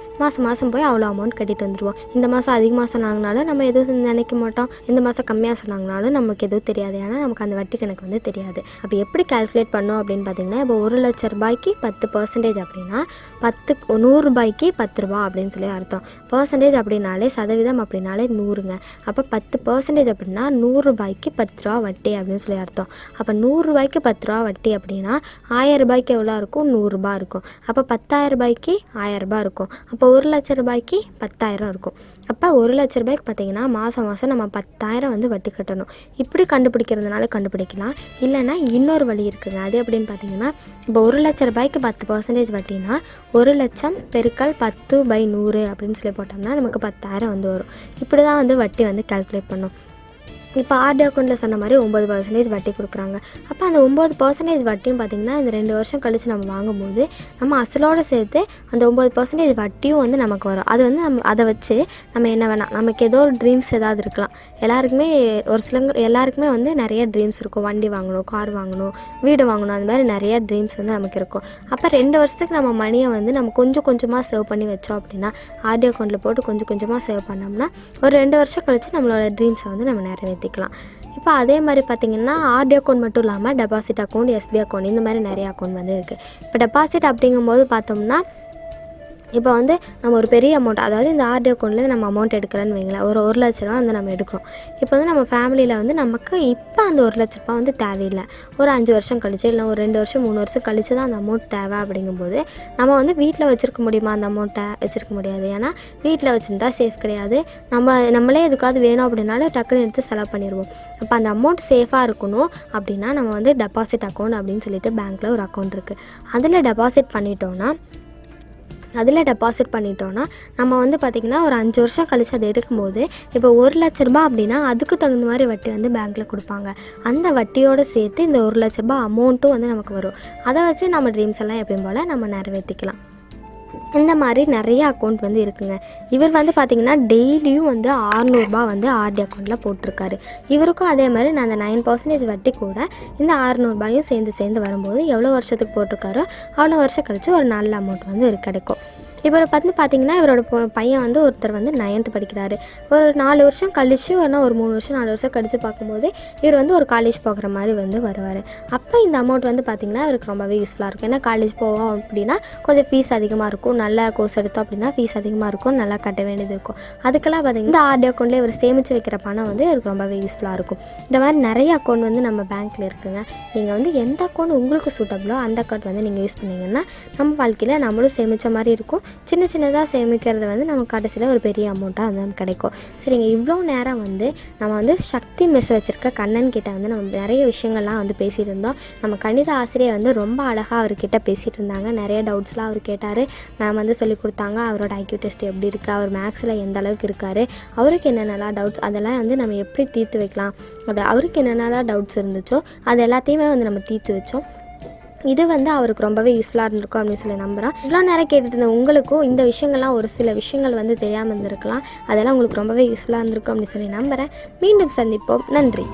மாதம் போய் அவ்வளோ அமௌண்ட் கட்டிட்டு வந்துடுவோம். இந்த மாதம் அதிகமாக சொன்னாங்கனாலும் நம்ம எதுவும் நினைக்க மாட்டோம், இந்த மாதம் கம்மியாக சொன்னாங்கனாலும் நமக்கு எதுவும் தெரியாது, ஏன்னா நமக்கு அந்த வட்டி கணக்கு வந்து தெரியாது. அப்போ எப்படி கால்குலேட் பண்ணோம் அப்படின்னு பார்த்திங்கன்னா இப்போ 1,00,000 ரூபாய்க்கு 10% அப்படின்னா 100 ரூபாய்க்கு 10 ரூபா அப்படின்னு சொல்லி அர்த்தம். பர்சன்டேஜ் அப்படின்னாலே சதவீதம் அப்படின்னாலே 100ங்க. அப்போ 10% அப்படின்னா 100 ரூபாய்க்கு 10 ரூபா வட்டி அப்படின்னு சொல்லி அர்த்தம். அப்போ 100 ரூபாய்க்கு 10 ரூபா வட்டி அப்படின்னா 1,000 ரூபாய்க்கு எவ்வளோ இருக்கும், 100 ரூபா இருக்கும். அப்போ 10,000 ரூபாய்க்கு 1,000 ரூபாய் இருக்கும். அப்போ 1,00,000 ரூபாய்க்கு 10,000 இருக்கும். அப்போ 1,00,000 ரூபாய்க்கு பார்த்திங்கன்னா மாதம் நம்ம 10,000 வந்து வட்டி கட்டணும். இப்படி கண்டுபிடிக்கிறதுனால கண்டுபிடிக்கலாம். இல்லைன்னா இன்னொரு வழி இருக்குதுங்க. அது எப்படின்னு பார்த்தீங்கன்னா இப்போ 1,00,000 ரூபாய்க்கு 10% வட்டினா 1,00,000 பெருக்கல் 10/100 அப்படின்னு சொல்லி போட்டோம்னா நமக்கு 10,000 வந்து வரும். இப்படி தான் வந்து வட்டி வந்து கால்குலேட் பண்ணோம். இப்போ ஆர்டி அக்கௌண்ட்டில் சொன்ன மாதிரி 9% வட்டி கொடுக்குறாங்க. அப்போ அந்த 9% வட்டியும் பார்த்திங்கன்னா இந்த 2 வருஷம் கழித்து நம்ம வாங்கும்போது நம்ம அசலோடு சேர்த்து அந்த 9% வட்டியும் வந்து நமக்கு வரும். அது வந்து அதை வச்சு நம்ம என்ன வேணால் நமக்கு ஏதோ ஒரு ட்ரீம்ஸ் ஏதாவது இருக்கலாம். எல்லாருக்குமே வந்து நிறைய ட்ரீம்ஸ் இருக்கும். வண்டி வாங்கணும், கார் வாங்கணும், வீடு வாங்கணும், அந்த மாதிரி நிறைய ட்ரீம்ஸ் வந்து நமக்கு இருக்கும். அப்போ 2 வருஷத்துக்கு நம்ம மணியை வந்து நம்ம கொஞ்சமாக சேவ் பண்ணி வச்சோம் அப்படின்னா ஆர்டி அக்கௌண்ட்டில் போட்டு கொஞ்சமாக சேவ் பண்ணோம்னா ஒரு 2 வருஷம் கழித்து நம்மளோட ட்ரீம்ஸை வந்து நம்ம நிறைவேற்றிக்கலாம். இப்போ அதே மாதிரி பார்த்திங்கன்னா ஆர்டி அக்கௌண்ட் மட்டும் இல்லாமல் டெபாசிட் அக்கௌண்ட், எஸ்பி அக்கௌண்ட், இந்த மாதிரி நிறைய அக்கௌண்ட் வந்து இருக்குது. இப்போ டெபாசிட் அப்படிங்கும்போது பார்த்தோம்னா இப்போ வந்து நம்ம ஒரு பெரிய அமௌண்ட், அதாவது இந்த ஆர்டி அக்கௌண்ட்லேருந்து நம்ம அமௌண்ட் எடுக்கிறோன்னு வைங்களேன், ஒரு 1,00,000 ரூபா வந்து நம்ம எடுக்கிறோம். இப்போ வந்து நம்ம ஃபேமிலியில் வந்து நமக்கு இப்போ அந்த 1,00,000 ரூபா வந்து தேவையில்லை. ஒரு 5 வருஷம் கழிச்சு இல்லை ஒரு 2 வருஷம் 3 வருஷம் கழிச்சு தான் அந்த அமௌண்ட் தேவை. அப்படிங்கும்போது நம்ம வந்து வீட்டில் வச்சுருக்க முடியுமா? அந்த அமௌண்ட்டை வச்சுருக்க முடியாது. ஏன்னா வீட்டில் வச்சுருந்தா சேஃப் கிடையாது. நம்மளே எதுக்காவது வேணும் அப்படின்னாலும் டக்குன்னு எடுத்து செலவு பண்ணிடுவோம். அப்போ அந்த அமௌண்ட் சேஃபாக இருக்கணும் அப்படின்னா நம்ம வந்து டெபாசிட் அக்கௌண்ட் அப்படின்னு சொல்லிட்டு பேங்க்கில் ஒரு அக்கௌண்ட் இருக்குது. அதில் டெபாசிட் பண்ணிட்டோன்னா அதில் டெபாசிட் பண்ணிட்டோன்னா நம்ம வந்து பார்த்திங்கன்னா ஒரு 5 வருஷம் கழித்து அதை எடுக்கும்போது இப்போ 1 லட்ச ரூபா அப்படின்னா அதுக்கு தகுந்த மாதிரி வட்டி வந்து பேங்க்கில் கொடுப்பாங்க. அந்த வட்டியோடு சேர்த்து இந்த 1 லட்ச ரூபா அமௌண்ட்டும் வந்து நமக்கு வரும். அதை வச்சு நம்ம ட்ரீம்ஸ் எல்லாம் எப்பயும் போல் நம்ம நிறைவேற்றிக்கலாம். இந்த மாதிரி நிறைய அக்கௌண்ட் வந்து இருக்குங்க. இவர் வந்து பார்த்திங்கன்னா டெய்லியும் வந்து 600 ரூபா வந்து ஆர்டி அக்கௌண்ட்டில் போட்டிருக்காரு. இவருக்கும் அதே மாதிரி நான் அந்த 9% வட்டி கூட இந்த 600 ரூபாயும் சேர்ந்து வரும்போது எவ்வளோ வருஷத்துக்கு போட்டிருக்காரோ அவ்வளோ வருஷம் கழித்து ஒரு நல்ல அமௌண்ட் வந்து இவருக்கு கிடைக்கும். இவரை பார்த்திங்கன்னா இவரோட பையன் வந்து ஒருத்தர் வந்து 9th படிக்கிறாரு. ஒரு 4 வருஷம் கழித்து வரனா ஒரு 3 வருஷம் 4 வருஷம் கழித்து பார்க்கும்போது இவர் வந்து ஒரு காலேஜ் போகிற மாதிரி வந்து வருவார். அப்போ இந்த அமௌண்ட் வந்து பார்த்திங்கன்னா இவருக்கு ரொம்பவே யூஸ்ஃபுல்லாக இருக்கும். ஏன்னா காலேஜ் போவோம் அப்படின்னா கொஞ்சம் ஃபீஸ் அதிகமாக இருக்கும், நல்ல கோர்ஸ் எடுத்தோம் அப்படின்னா ஃபீஸ் அதிகமாக இருக்கும், நல்லா கட்ட வேண்டியது இருக்கும். அதுக்கெல்லாம் பார்த்திங்கன்னா இந்த ஆர்டி அக்கௌண்ட்டில் இவர் சேமித்து வைக்கிற பணம் வந்து இவருக்கு ரொம்பவே யூஸ்ஃபுல்லாக இருக்கும். இந்த மாதிரி நிறைய அக்கௌண்ட் வந்து நம்ம பேங்க்கில் இருக்குங்க. நீங்கள் வந்து எந்த அக்கௌண்ட் உங்களுக்கு சூட்டபிளோ அந்த அக்கௌண்ட் வந்து நீங்கள் யூஸ் பண்ணிங்கன்னா நம்ம வாழ்க்கையில் நம்மளும் சேமித்த மாதிரி இருக்கும். சின்னதாக சேமிக்கிறது வந்து நமக்கு கடைசியில் ஒரு பெரிய அமௌண்ட்டாக வந்து நமக்கு கிடைக்கும். சரிங்க, இவ்வளோ நேரம் வந்து நம்ம வந்து சக்தி மெஸ் வச்சுருக்க கண்ணன் கிட்ட வந்து நம்ம நிறைய விஷயங்கள்லாம் வந்து பேசிகிட்டு இருந்தோம். நம்ம கணித ஆசிரியர் வந்து ரொம்ப அழகாக அவர்கிட்ட பேசிகிட்டு இருந்தாங்க. நிறைய டவுட்ஸ்லாம் அவர் கேட்டார். மேம் வந்து சொல்லிக் கொடுத்தாங்க அவரோட ஐக்யூ டெஸ்ட் எப்படி இருக்குது, அவர் மேக்ஸில் எந்த அளவுக்கு இருக்கார், அவருக்கு என்னென்னலாம் டவுட்ஸ் அதெல்லாம் வந்து நம்ம எப்படி தீர்த்து வைக்கலாம், அது அவருக்கு என்னென்னலாம் டவுட்ஸ் இருந்துச்சோ அது எல்லாத்தையுமே வந்து நம்ம தீர்த்து வச்சோம். இது வந்து அவருக்கு ரொம்பவே யூஸ்ஃபுல்லாக இருந்திருக்கும் அப்படின்னு சொல்லி நம்புகிறேன். இவ்வளோ நேரம் கேட்டுட்டு இருந்த உங்களுக்கும் இந்த விஷயங்கள்லாம் ஒரு சில விஷயங்கள் வந்து தெரியாமல் இருந்திருக்கலாம். அதெல்லாம் உங்களுக்கு ரொம்பவே யூஸ்ஃபுல்லாக இருந்திருக்கும் அப்படின்னு சொல்லி நம்புகிறேன். மீண்டும் சந்திப்போம். நன்றி.